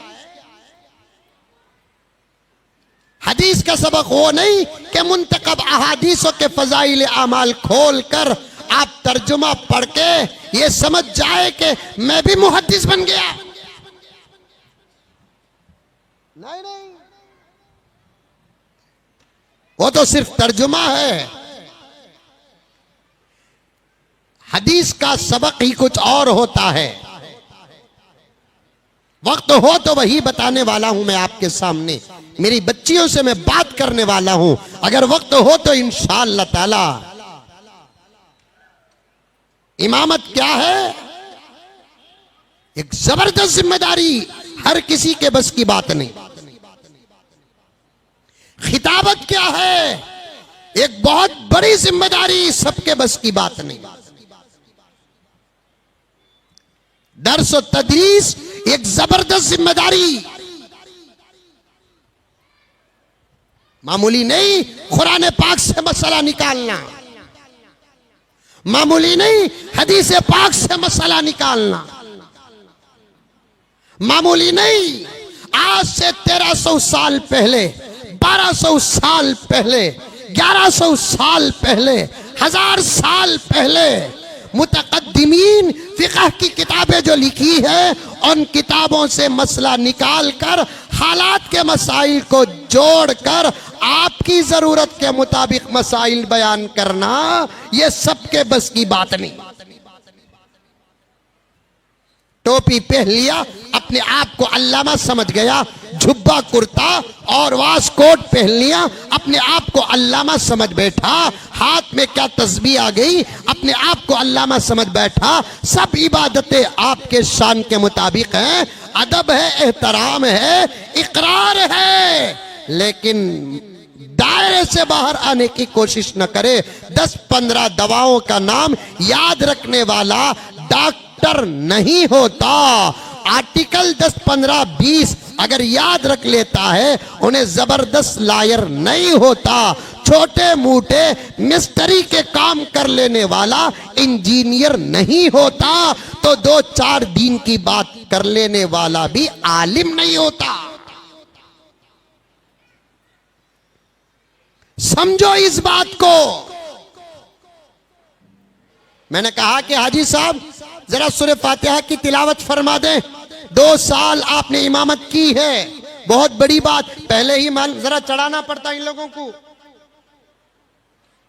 हदीस का सबक वो नहीं कि मुंतखब अहादीसों के फजाइल अमाल खोल कर आप तर्जुमा पढ़ के ये समझ जाए कि मैं भी मुहद्दिस बन गया। नहीं नहीं, वो तो सिर्फ तर्जुमा है। हदीस का सबक ही कुछ और होता है। वक्त हो तो वही बताने वाला हूं मैं आपके सामने। मेरी बच्चियों से मैं बात करने वाला हूं। अगर वक्त हो तो इंशाअल्लाह ताला। इमामत क्या है? एक जबरदस्त जिम्मेदारी, हर किसी के बस की बात नहीं। खिताबत क्या है? एक बहुत बड़ी जिम्मेदारी, सबके बस की बात नहीं। दर्स और तदरीस एक जबरदस्त जिम्मेदारी, मामूली नहीं। कुरान पाक से मसला निकालना मामूली नहीं, हदीस पाक से मसला निकालना मामूली नहीं। आज से 1300 साल पहले, 1200 साल पहले, 1100 साल पहले, 1000 साल पहले मुतकद्दिमीन फिक़ह की किताबें जो लिखी है, उन किताबों से मसला निकाल कर हालात के मसाइल को जोड़कर आपकी जरूरत के मुताबिक मसाइल बयान करना, यह सबके बस की बात नहीं। टोपी पहन लिया, अपने आप को अल्लामा समझ गया, झुब्बा कुर्ता और वास कोट पहन लिया, अपने आप को अल्लामा समझ बैठा, हाथ में क्या तस्बीह आ गई, अपने आप को अल्लामा समझ बैठा। सब इबादतें आपके शान के मुताबिक हैं, अदब है, एहतराम है, इकरार है, लेकिन दायरे से बाहर आने की कोशिश न करे। 10-15 दवाओं का नाम याद रखने वाला डॉक्टर नहीं होता। आर्टिकल 10, 15, 20 अगर याद रख लेता है, उन्हें जबरदस्त लायर नहीं होता। छोटे मोटे मिस्त्री के काम कर लेने वाला इंजीनियर नहीं होता, तो 2-4 दिन की बात कर लेने वाला भी आलिम नहीं होता। समझो इस बात को। मैंने कहा कि हाजी साहब जरा सूरह फातिहा की तिलावत फरमा दें। 2 साल आपने इमामत की है, बहुत बड़ी बात। पहले ही जरा चढ़ाना पड़ता इन लोगों को,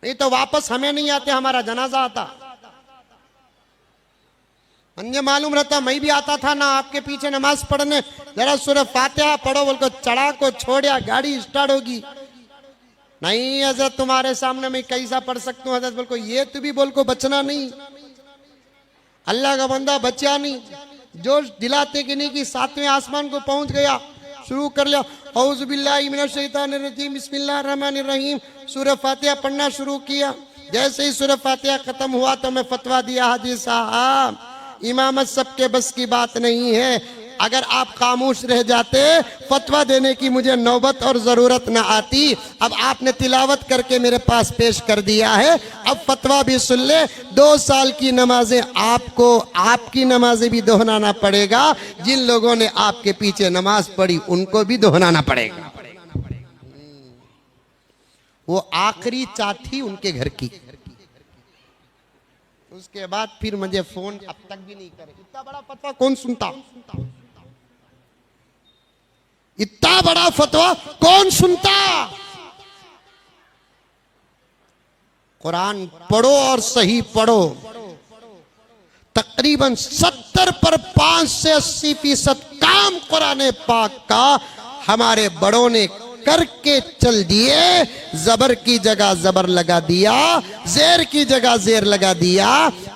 नहीं तो वापस हमें नहीं आते, हमारा जनाजा आता। मुझे मालूम रहता, मैं भी आता था ना आपके पीछे नमाज पढ़ने। जरा सूरह फातिहा पढ़ो, बोल को चढ़ा को छोड़िया, गाड़ी स्टार्ट होगी। नहीं हजरत तुम्हारे सामने मैं कैसा पढ़ सकता हूँ हजरत, बोल को ये तू भी बोल को बचना नहीं। अल्लाह का बंदा बचा नहीं, जोश दिलाते कि नहीं कि 7वें आसमान को पहुंच गया, शुरू कर लिया औज़ु बिल्लाहि मिनश शैतानिर रजीम बिस्मिल्लाहिर रहमानिर रहीम, सूरह फातिहा पढ़ना शुरू किया। जैसे ही सूरह फातिहा खत्म हुआ तो मैं फतवा दिया, हाजी साहब इमामत सबके बस की बात नहीं है। अगर आप खामोश रह जाते, फतवा देने की मुझे नौबत और जरूरत न आती। अब आपने तिलावत करके मेरे पास पेश कर दिया है, अब फतवा भी सुन ले। 2 साल की नमाजें आपको, आपकी नमाजें भी दोहराना पड़ेगा। जिन लोगों ने आपके पीछे नमाज पढ़ी उनको भी दोहराना पड़ेगा। वो आखिरी चाठी उनके घर की, उसके बाद फिर मुझे फोन अब तक भी नहीं करे। इतना बड़ा फतवा कौन सुनता? इतना बड़ा फतवा कौन सुनता? कुरान पढ़ो और सही पढ़ो। तकरीबन 70 पर 5 से 80% काम कुरान पाक का हमारे बड़ों ने करके चल दिए। जबर की जगह जबर लगा दिया, जेर की जगह जेर लगा दिया,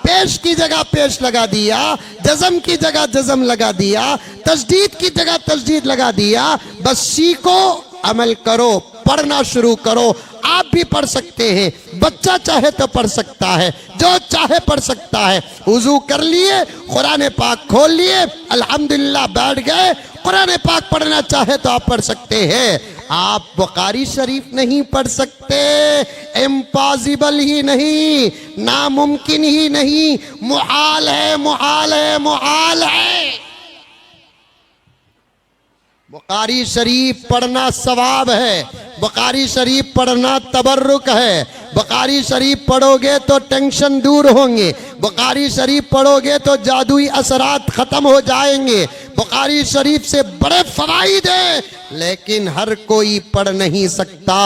पेश की जगह पेश लगा दिया, जज़म की जगह जज़म लगा दिया, तस्दीद की जगह तस्दीद लगा दिया। बस सीखो, अमल करो, पढ़ना शुरू करो। आप भी पढ़ सकते हैं, बच्चा चाहे तो पढ़ सकता है, जो चाहे पढ़ सकता है। वुजू कर लिए, कुरान पाक खोल लिए, अल्हम्दुलिल्लाह बैठ गए, कुरान पाक पढ़ना चाहे तो आप पढ़ सकते हैं। आप बुखारी शरीफ नहीं पढ़ सकते, इम्पॉसिबल ही नहीं, नामुमकिन ही नहीं, मुहाल है, मुहाल है, मुहाल है। बुखारी शरीफ पढ़ना सवाब है, बुखारी शरीफ पढ़ना तबर्रुक है। बुखारी शरीफ पढ़ोगे तो टेंशन दूर होंगे, बुखारी शरीफ पढ़ोगे तो जादुई असरात खत्म हो जाएंगे। बुखारी शरीफ से बड़े फवाइद हैं, लेकिन हर कोई पढ़ नहीं सकता।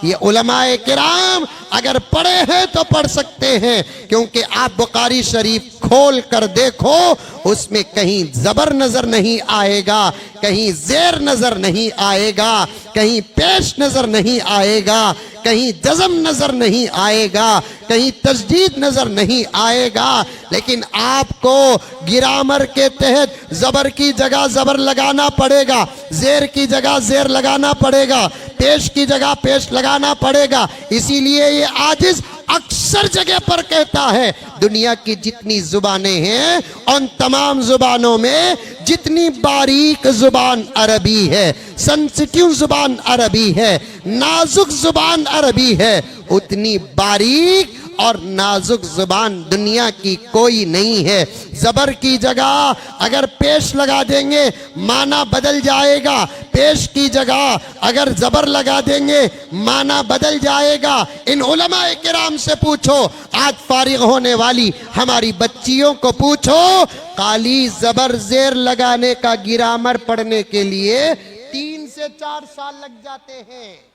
ये उलमाए किराम अगर पढ़े हैं तो पढ़ सकते हैं, क्योंकि आप बुखारी शरीफ खोल कर देखो, उसमें कहीं जबर नजर नहीं आएगा, कहीं जेर नजर नहीं आएगा, कहीं पेश नजर नहीं आएगा, कहीं जज़म नजर नहीं आएगा, कहीं तस्दीद नजर नहीं आएगा। लेकिन आपको गिरामर के तहत जबर की जगह जबर लगाना पड़ेगा, जेर की जगह जेर लगाना पड़ेगा, पेश की जगह पेश लगाना पड़ेगा। इसीलिए ये आजिज अक्सर जगह पर कहता है, दुनिया की जितनी जुबानें हैं उन तमाम जुबानों में जितनी बारीक जुबान अरबी है, सेंसिटिव जुबान अरबी है, नाजुक जुबान अरबी है, उतनी बारीक और नाजुक जुबान दुनिया की कोई नहीं है। जबर की जगह अगर पेश लगा देंगे माना बदल जाएगा, पेश की जगह अगर जबर लगा देंगे माना बदल जाएगा। इन उलमाए किराम से पूछो, आज फारिग होने वाली हमारी बच्चियों को पूछो, काली जबर जेर लगाने का गिरामर पढ़ने के लिए 3 से 4 साल लग जाते हैं।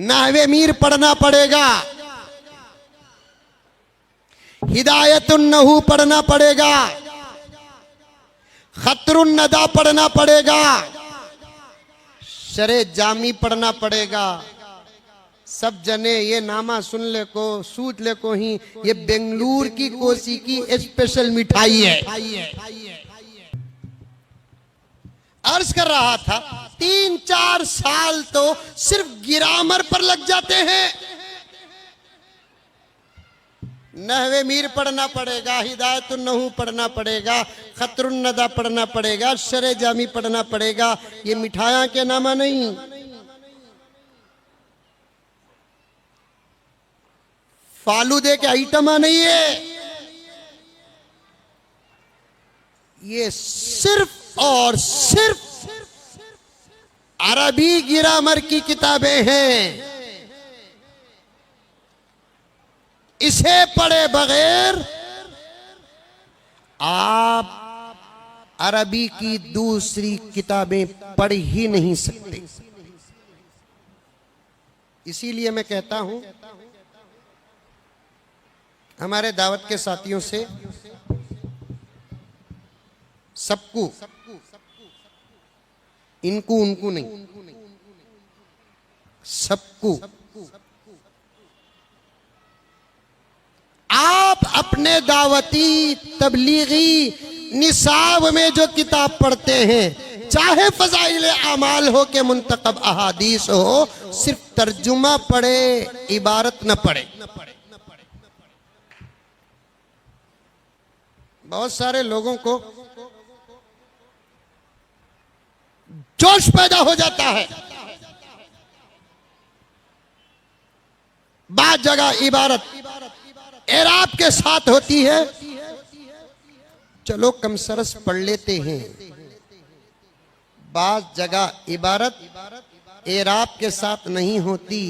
नाहवे मीर पढ़ना पड़ेगा, हिदायतुन नहू पढ़ना पड़ेगा, खतरुन नदा पढ़ना पड़ेगा, शरे जामी पढ़ना पड़ेगा। सब जने ये नामा सुन ले को सूझ ले को ही ये बेंगलुरु की कोसी की स्पेशल मिठाई है। अर्ज कर रहा था 3-4 साल तो सिर्फ गिरामर पर लग जाते हैं। नहवे मीर पढ़ना पड़ेगा, हिदायतुन नहू पढ़ना पड़ेगा, खतरुन नदा पढ़ना पड़ेगा, शरे जामी पढ़ना पड़ेगा। ये मिठाइयां के नामा नहीं, फालूदे के आइटमा नहीं है, ये सिर्फ और सिर्फ अरबी गिरामर की किताबें हैं। इसे पढ़े बगैर आप अरबी की दूसरी किताबें पढ़ ही नहीं सकते। इसीलिए मैं कहता हूं हमारे दावत के साथियों से सबको, इनको उनको नहीं, सबको आप अपने दावती तबलीगी निसाब में जो किताब पढ़ते हैं, चाहे फजाइल आमाल हो के मुंतखब अहादीस हो, सिर्फ तर्जुमा पढ़े, इबारत न पढ़े। बहुत सारे लोगों को जोश पैदा हो जाता है, बात जगह इबारत एराब के साथ होती है, चलो कम सरस पढ़ लेते हैं। बात जगह इबारत एराब के साथ नहीं होती,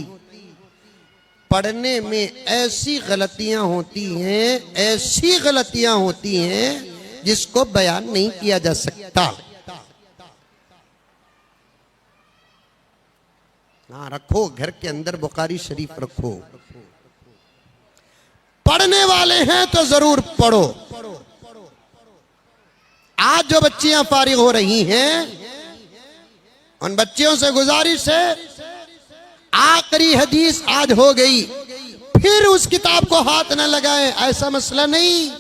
पढ़ने में ऐसी गलतियां होती हैं, ऐसी गलतियां होती हैं जिसको बयान नहीं किया जा सकता। हाँ, रखो घर के अंदर बुखारी शरीफ रखो, पढ़ने वाले हैं तो जरूर पढ़ो। आज जो बच्चियां फारिग हो रही हैं, उन बच्चियों से गुजारिश है, आखिरी हदीस आज हो गई, फिर उस किताब को हाथ न लगाएं, ऐसा मसला नहीं।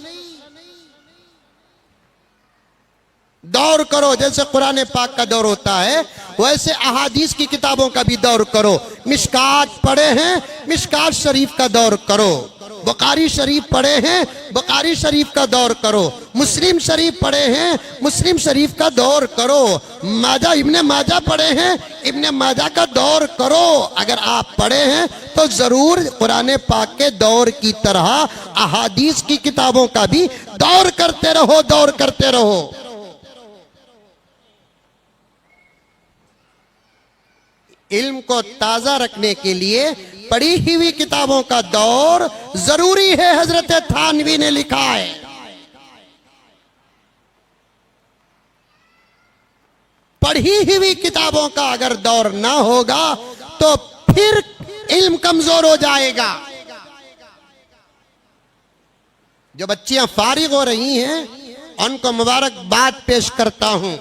दौर करो, जैसे कुरान पाक का दौर होता है वैसे अहादीस की किताबों का भी दौर करो। मिशकात पढ़े हैं, मिशकात शरीफ का दौर करो। बुखारी शरीफ पढ़े हैं, बुखारी शरीफ का दौर करो। मुस्लिम शरीफ पढ़े हैं, मुस्लिम शरीफ का दौर करो। माजा इब्ने माजा पढ़े हैं, इब्ने माजा का दौर करो। अगर आप पढ़े हैं तो जरूर कुरान पाक के दौर की तरह अहादीस की किताबों का भी दौर करते रहो, दौर करते रहो। इल्म को ताजा रखने के लिए पढ़ी हुई किताबों का दौर जरूरी है। हजरत थानवी ने लिखा है, पढ़ी हुई किताबों का अगर दौर ना होगा तो फिर इल्म कमजोर हो जाएगा। जो बच्चियां फारिग हो रही हैं उनको मुबारकबाद पेश करता हूं।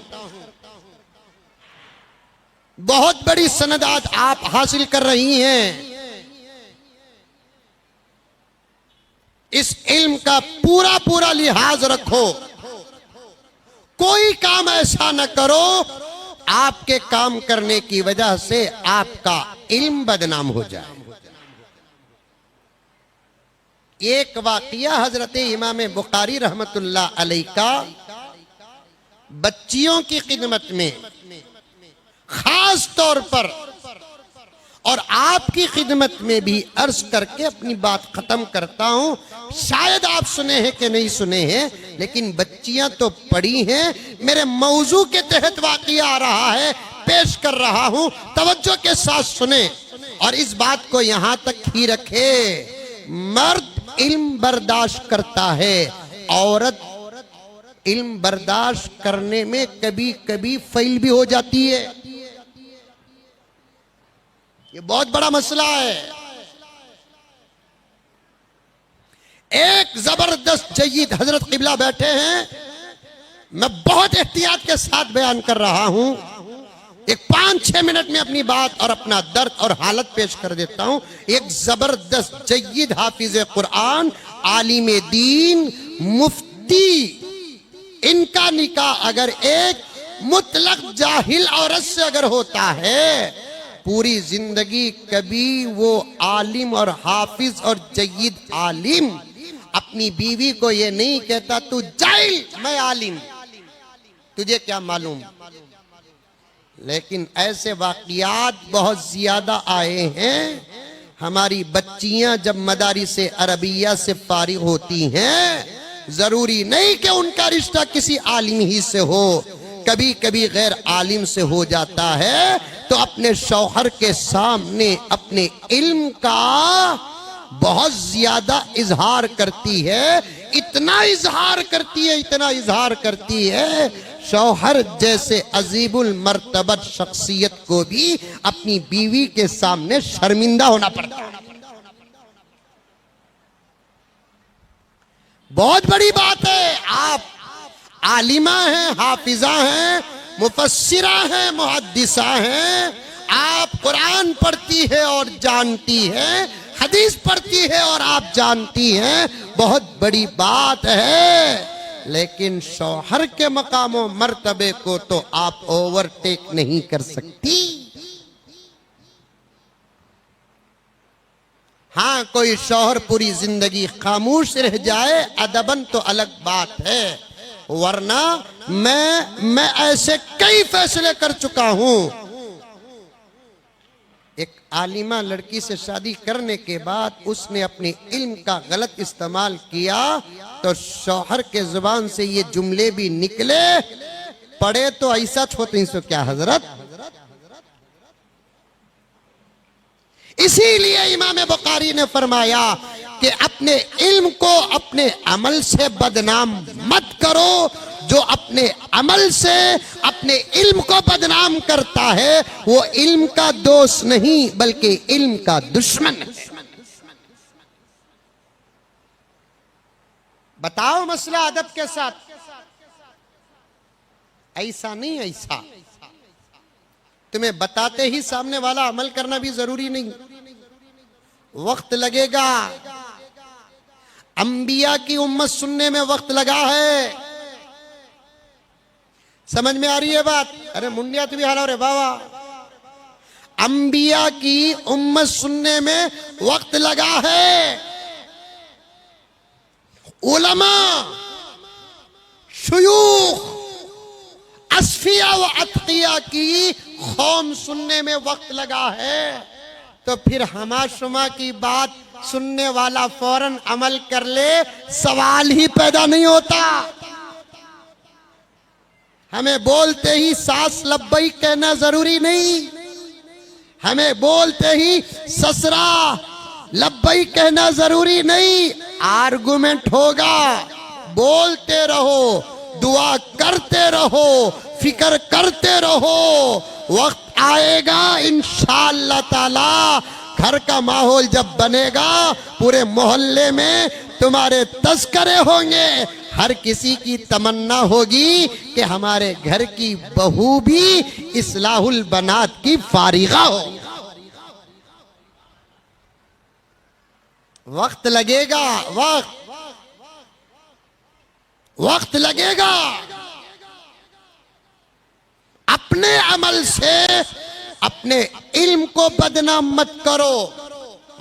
बहुत बड़ी सनद आज आप हासिल कर रही हैं। इस इल्म का पूरा पूरा लिहाज रखो। कोई काम ऐसा न करो आपके काम करने की वजह से आपका इल्म बदनाम हो जाए। एक वाकया हजरत इमाम बुखारी रहमतुल्लाह अलैह का बच्चियों की खिदमत में खास तौर पर और आपकी खिदमत में भी अर्ज करके अपनी बात खत्म करता हूं। शायद आप सुने हैं कि नहीं सुने हैं, लेकिन बच्चियां तो पढ़ी हैं। मेरे मौजू के तहत वाकया आ रहा है, पेश कर रहा हूं, तवज्जो के साथ सुने और इस बात को यहां तक ही रखे। मर्द इल्म बर्दाश्त करता है, औरत इल्म बर्दाश्त करने में कभी कभी फेल भी हो जाती है। ये बहुत बड़ा मसला है। एक जबरदस्त जय्यद हजरत किबला बैठे हैं, मैं बहुत एहतियात के साथ बयान कर रहा हूं। एक 5-6 मिनट में अपनी बात और अपना दर्द और हालत पेश कर देता हूं। एक जबरदस्त जय्यद हाफिज कुरान, आलिम दीन, मुफ्ती, इनका निकाह अगर एक मुतलक जाहिल औरत से अगर होता है, पूरी जिंदगी कभी वो आलिम और हाफिज और जय्यद आलिम अपनी बीवी को ये नहीं कहता तू जाहिल मैं आलिम, तुझे क्या मालूम। लेकिन ऐसे वाकयात बहुत ज्यादा आए हैं। हमारी बच्चियां जब मदारिस अरबिया से फारिग होती हैं, जरूरी नहीं कि उनका रिश्ता किसी आलिम ही से हो, कभी कभी गैर आलिम से हो जाता है, तो अपने शौहर के सामने अपने इल्म का बहुत ज्यादा इजहार करती है। इतना इजहार करती है, इतना इजहार करती है, शौहर जैसे अजीबुल मर्तबत शख्सियत को भी अपनी बीवी के सामने शर्मिंदा होना पड़ता है। बहुत बड़ी बात है। आप आलिमा हैं, हाफिजा हैं, मुफस्सिरा हैं, मुहद्दिसा हैं, आप कुरान पढ़ती है और जानती है, हदीस पढ़ती है और आप जानती हैं, बहुत बड़ी बात है। लेकिन शौहर के मकाम और मर्तबे को तो आप ओवरटेक नहीं कर सकती। हाँ, कोई शौहर पूरी जिंदगी खामोश रह जाए अदबन तो अलग बात है, वरना मैं ऐसे कई फैसले कर चुका हूं। एक आलिमा लड़की से शादी करने के बाद उसने अपने इल्म का गलत इस्तेमाल किया तो शौहर के जुबान से ये जुमले भी निकले, पढ़े तो ऐसा छोटे सो क्या हजरत। इसीलिए इमाम बुखारी ने फरमाया कि अपने इल्म को अपने अमल से बदनाम मत करो। जो अपने अमल से अपने इल्म को बदनाम करता है वो इल्म का दोस्त नहीं बल्कि इल्म का दुश्मन है। बताओ मसला अदब के साथ, ऐसा नहीं ऐसा। तुम्हें बताते ही सामने वाला अमल करना भी जरूरी नहीं, वक्त लगेगा। अंबिया की उम्मत सुनने में वक्त लगा है। समझ में आ रही है बात? अरे मुंडिया तू भी हारा रे बाबा। अंबिया की उम्मत सुनने में वक्त लगा है। उलमा, शुयूख, असफिया व अतकिया की खौम सुनने में वक्त लगा है, तो फिर हमाशुमा की बात सुनने वाला फौरन अमल कर ले, सवाल ही पैदा नहीं होता। हमें बोलते ही सास लब्बई कहना जरूरी नहीं, हमें बोलते ही ससरा लब्बई कहना जरूरी नहीं। आर्गुमेंट होगा, बोलते रहो, दुआ करते रहो, फिक्र करते रहो, वक्त आएगा इंशाअल्लाह ताला घर का माहौल जब बनेगा, पूरे मोहल्ले में तुम्हारे तस्करे होंगे। हर किसी की तमन्ना होगी कि हमारे घर की बहू भी इस्लाहुल बनात की फारिगा हो। वक्त लगेगा, वक्त लगेगा। अपने अमल से अपने इल्म को बदनाम मत करो।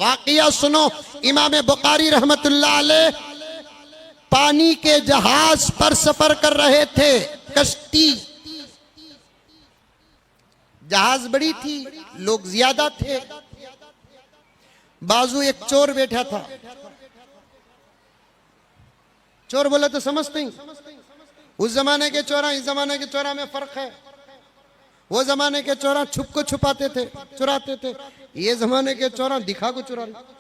वाकया सुनो, इमाम बुखारी रहमतुल्लाह अलैह पानी के जहाज पर सफर कर रहे थे, कश्ती, जहाज बड़ी थी, लोग ज्यादा थे। बाजू एक चोर बैठा था। चोर बोले तो समझते ही, उस जमाने के चोरा इस जमाने के चोरा में फर्क है। वो जमाने के चोरा छुप को छुपाते थे, चुराते थे। ये जमाने के चोरा दिखा को चुरा रहे।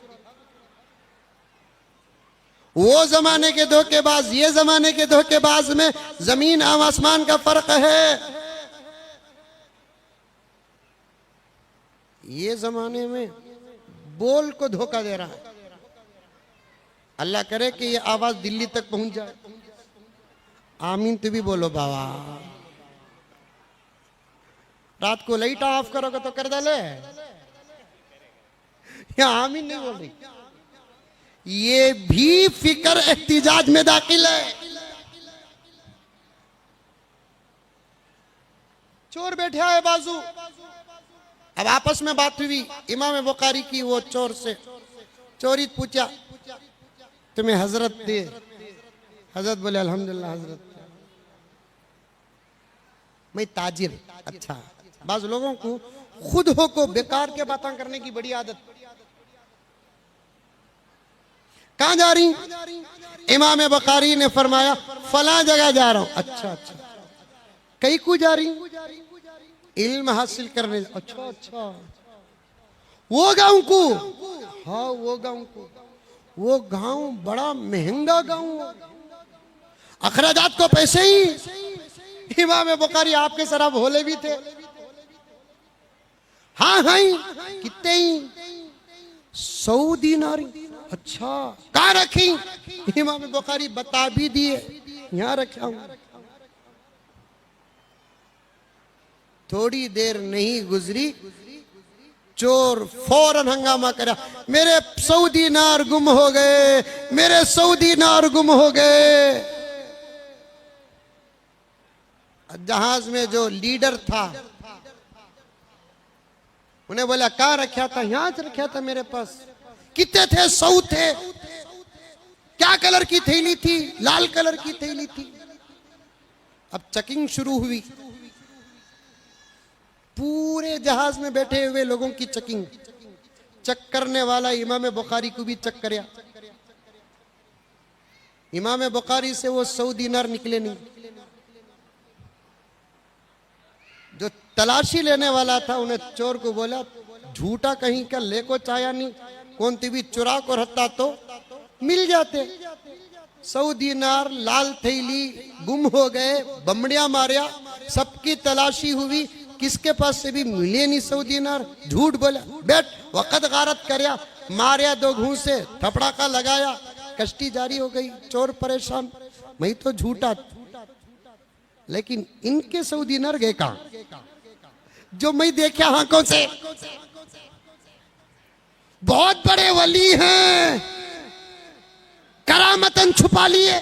वो जमाने के धोखेबाज, ये जमाने के धोखेबाज में जमीन आसमान का फर्क है। ये जमाने में बोल को धोखा दे रहा है। अल्लाह करे कि ये आवाज दिल्ली तक पहुंच जाए। आमीन तो भी बोलो बाबा। रात को लाइट ऑफ करोगे तो कर डाले, या आमीन नहीं बोल रही। ये भी फिक्र एहतिजाज में दाखिल है। चोर बैठे है बाजू। अब आपस में बात हुई इमाम बुखारी की। वो चोर से चोरी पूछा, तुम्हें हजरत दे? हजरत बोले अल्हम्दुलिल्लाह हजरत, मैं ताजिर। अच्छा, बाज लोगों को खुद हो को बेकार के बातें करने की बड़ी आदत। कहां जा रही? इमाम बुखारी ने फरमाया फला जगह जा रहा हूं। अच्छा अच्छा, कहीं को जा रही? इल्म हासिल करने। अच्छा अच्छा, वो गांव को? हाँ वो गांव को। वो गांव बड़ा महंगा गांव, अखराजात को पैसे ही। इमाम बुखारी आपके शराब होले भी थे। हाँ हाँ, कितने ही? 100 दीनार। अच्छा, कहाँ रखी? इमाम बुखारी बता भी दिए, यहाँ रखा हूं। थोड़ी देर नहीं गुजरी, चोर फौरन हंगामा करा, मेरे 100 दीनार गुम हो गए, मेरे 100 दीनार गुम हो गए। जहाज में जो लीडर था उन्हें बोला कहाँ रखा था? यहाँ रखा था मेरे पास। कितने थे? 100 थे। क्या कलर की थैली थी? लाल कलर की थैली थी। अब चेकिंग शुरू हुई, पूरे जहाज में बैठे हुए लोगों की चेकिंग। चेक करने वाला इमाम बुखारी को भी चेक कराया। इमाम बुखारी से वो 100 दीनार निकले नहीं। जो तलाशी लेने वाला था उन्हें चोर को बोला, झूठा कहीं का लेको चाया नहीं, कौन भी चुरा को रहता तो मिल जाते। 100 दीनार लाल थैली गुम हो गए, बमड़िया मारिया, सबकी तलाशी हुई, किसके पास से भी मिले नहीं 100 दीनार। झूठ बोला, बैठ, वक़्त गारत करया, मारिया 2 घूंसे, थपड़ा का लगाया, कश्ती जारी हो गई। चोर परेशान, मैं तो झूठा, लेकिन इनके 100 दीनार गए कहां? जो मैं देखा आंखों से। बहुत बड़े वली हैं, करामतन छुपा लिए।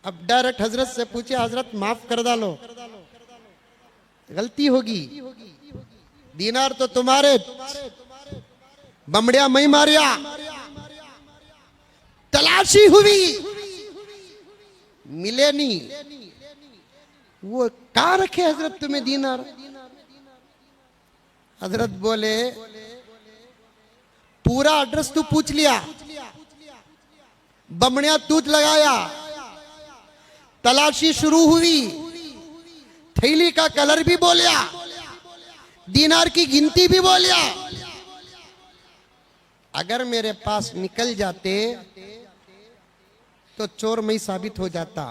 अब डायरेक्ट हजरत से पूछे, हजरत माफ कर डालो, गलती होगी, दीनार तो तुम्हारे, बमड़िया मैं मारिया, तलाशी हुई, मिले नहीं। वो कहाँ रखे हजरत तुम्हें दीनार? हजरत बोले पूरा एड्रेस तू पूछ लिया, बमणिया तूत लगाया, तलाशी शुरू हुई, थैली का कलर भी बोलिया, दीनार की गिनती भी बोलिया। अगर मेरे पास निकल जाते तो चोर मैं साबित हो जाता।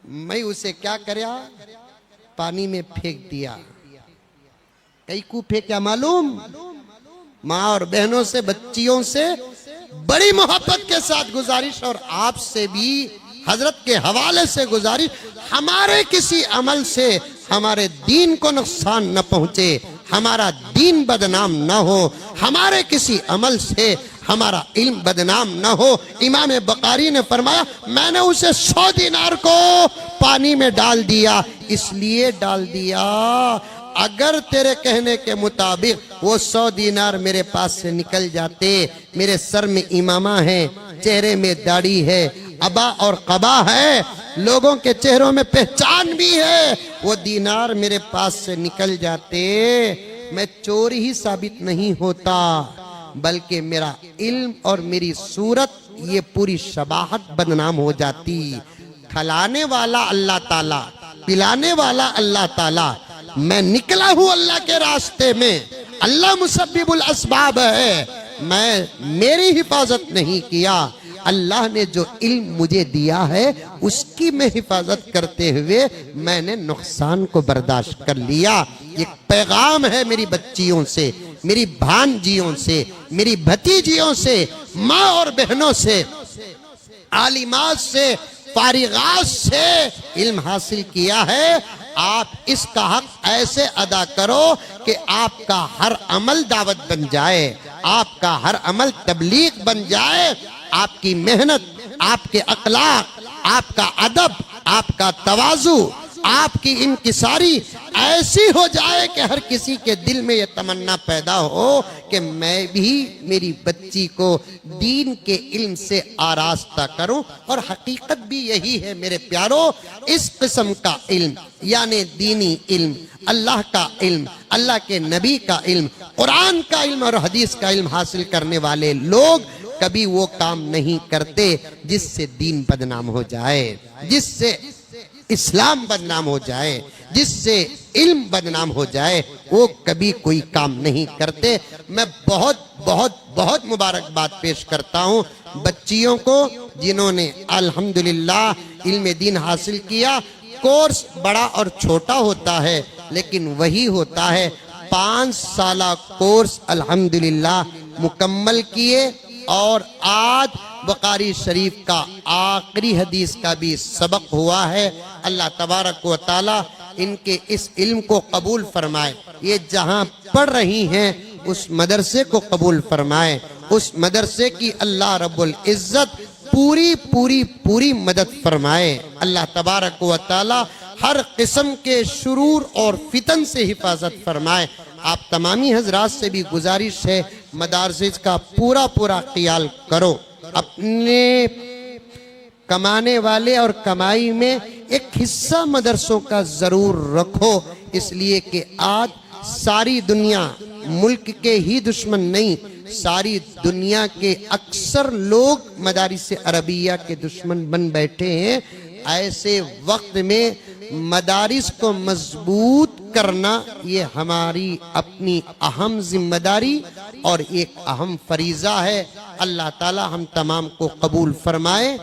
मैं उसे क्या करया, पानी में फेंक दिया। कई को फेंका मालूम? माँ और बहनों से, बच्चियों से बड़ी मोहब्बत के साथ गुजारिश, और आपसे भी हजरत के हवाले से गुजारिश, हमारे किसी अमल से हमारे दीन को नुकसान न पहुंचे, हमारा दीन बदनाम न हो, हमारे किसी अमल से हमारा इल्म बदनाम न हो। इमाम बुखारी ने फरमाया मैंने उसे 100 दीनार को पानी में डाल दिया, इसलिए डाल दिया अगर तेरे कहने के मुताबिक वो 100 दीनार मेरे पास से निकल जाते, मेरे सर में इमामा है, चेहरे में दाढ़ी है, अबा और कबा है, लोगों के चेहरों में पहचान भी है, वो दीनार मेरे पास से निकल जाते, मैं चोर ही साबित नहीं होता, बल्कि मेरा इल्म और मेरी सूरत ये पूरी शबाहत बदनाम हो जाती। खिलाने वाला अल्लाह ताला, पिलाने वाला अल्लाह ताला, मैं निकला हूं अल्लाह के रास्ते में, अल्लाह मुसब्बिबुल अस्बाब है, मैं मेरी हिफाजत नहीं किया, अल्लाह ने जो इल्म मुझे दिया है उसकी मैं हिफाजत करते हुए मैंने नुकसान को बर्दाश्त कर लिया। ये पैगाम है मेरी बच्चियों से, मेरी भांजियों से, मेरी भतीजियों से, माँ और बहनों से, आलिमात से, फारिगात से इल्म हासिल किया है। आप इसका हक ऐसे अदा करो कि आपका हर अमल दावत बन जाए, आपका हर अमल तबलीग बन जाए, आपकी मेहनत, आपके अखलाक, आपका अदब, आपका तवाज़ु, आपकी इंकिसारी ऐसी हो जाए कि हर किसी के दिल में यह तमन्ना पैदा हो कि मैं भी मेरी बच्ची को दीन के इल्म से आरास्ता करूं। और हकीकत भी यही है मेरे प्यारों, इस किस्म का इल्म यानी दीनी इल्म, अल्लाह का इल्म, अल्लाह के नबी का इल्म, कुरान का इल्म और हदीस का इल्म हासिल करने वाले लोग कभी वो काम नहीं करते जिससे दीन बदनाम हो जाए, जिससे इस्लाम बदनाम हो जाए, जिससे इल्म बदनाम हो जाए, वो कभी कोई काम नहीं करते। मैं बहुत बहुत बहुत मुबारकबाद पेश करता हूँ बच्चियों को जिन्होंने अल्हम्दुलिल्लाह इल्म दीन हासिल किया। कोर्स बड़ा और छोटा होता है लेकिन वही होता है। 5 साला कोर्स अल्हम्दुलिल्लाह मुकम्मल किए और आज बुखारी शरीफ का आखिरी हदीस का भी सबक हुआ है। अल्लाह तबारक व तआला इनके इस इल्म को कबूल फरमाए। ये जहाँ पढ़ रही हैं उस मदरसे को कबूल फरमाए, उस मदरसे की अल्लाह रब्बुल इज्जत पूरी पूरी पूरी मदद फरमाए। अल्लाह तबारक व तआला हर किस्म के शुरूर और फितन से हिफाजत फरमाए। आप तमामी हजरात से भी गुजारिश है मदारसिस का पूरा पूरा ख्याल करो, अपने कमाने वाले और कमाई में एक हिस्सा मदरसों का जरूर रखो, इसलिए कि आज सारी दुनिया, मुल्क के ही दुश्मन नहीं, सारी दुनिया के अक्सर लोग मदारिस अरबिया के दुश्मन बन बैठे हैं। ऐसे वक्त में मदारिस को मजबूत करना ये हमारी अपनी अहम जिम्मेदारी और एक अहम फरीजा है। अल्लाह ताला हम तमाम को कबूल फरमाए।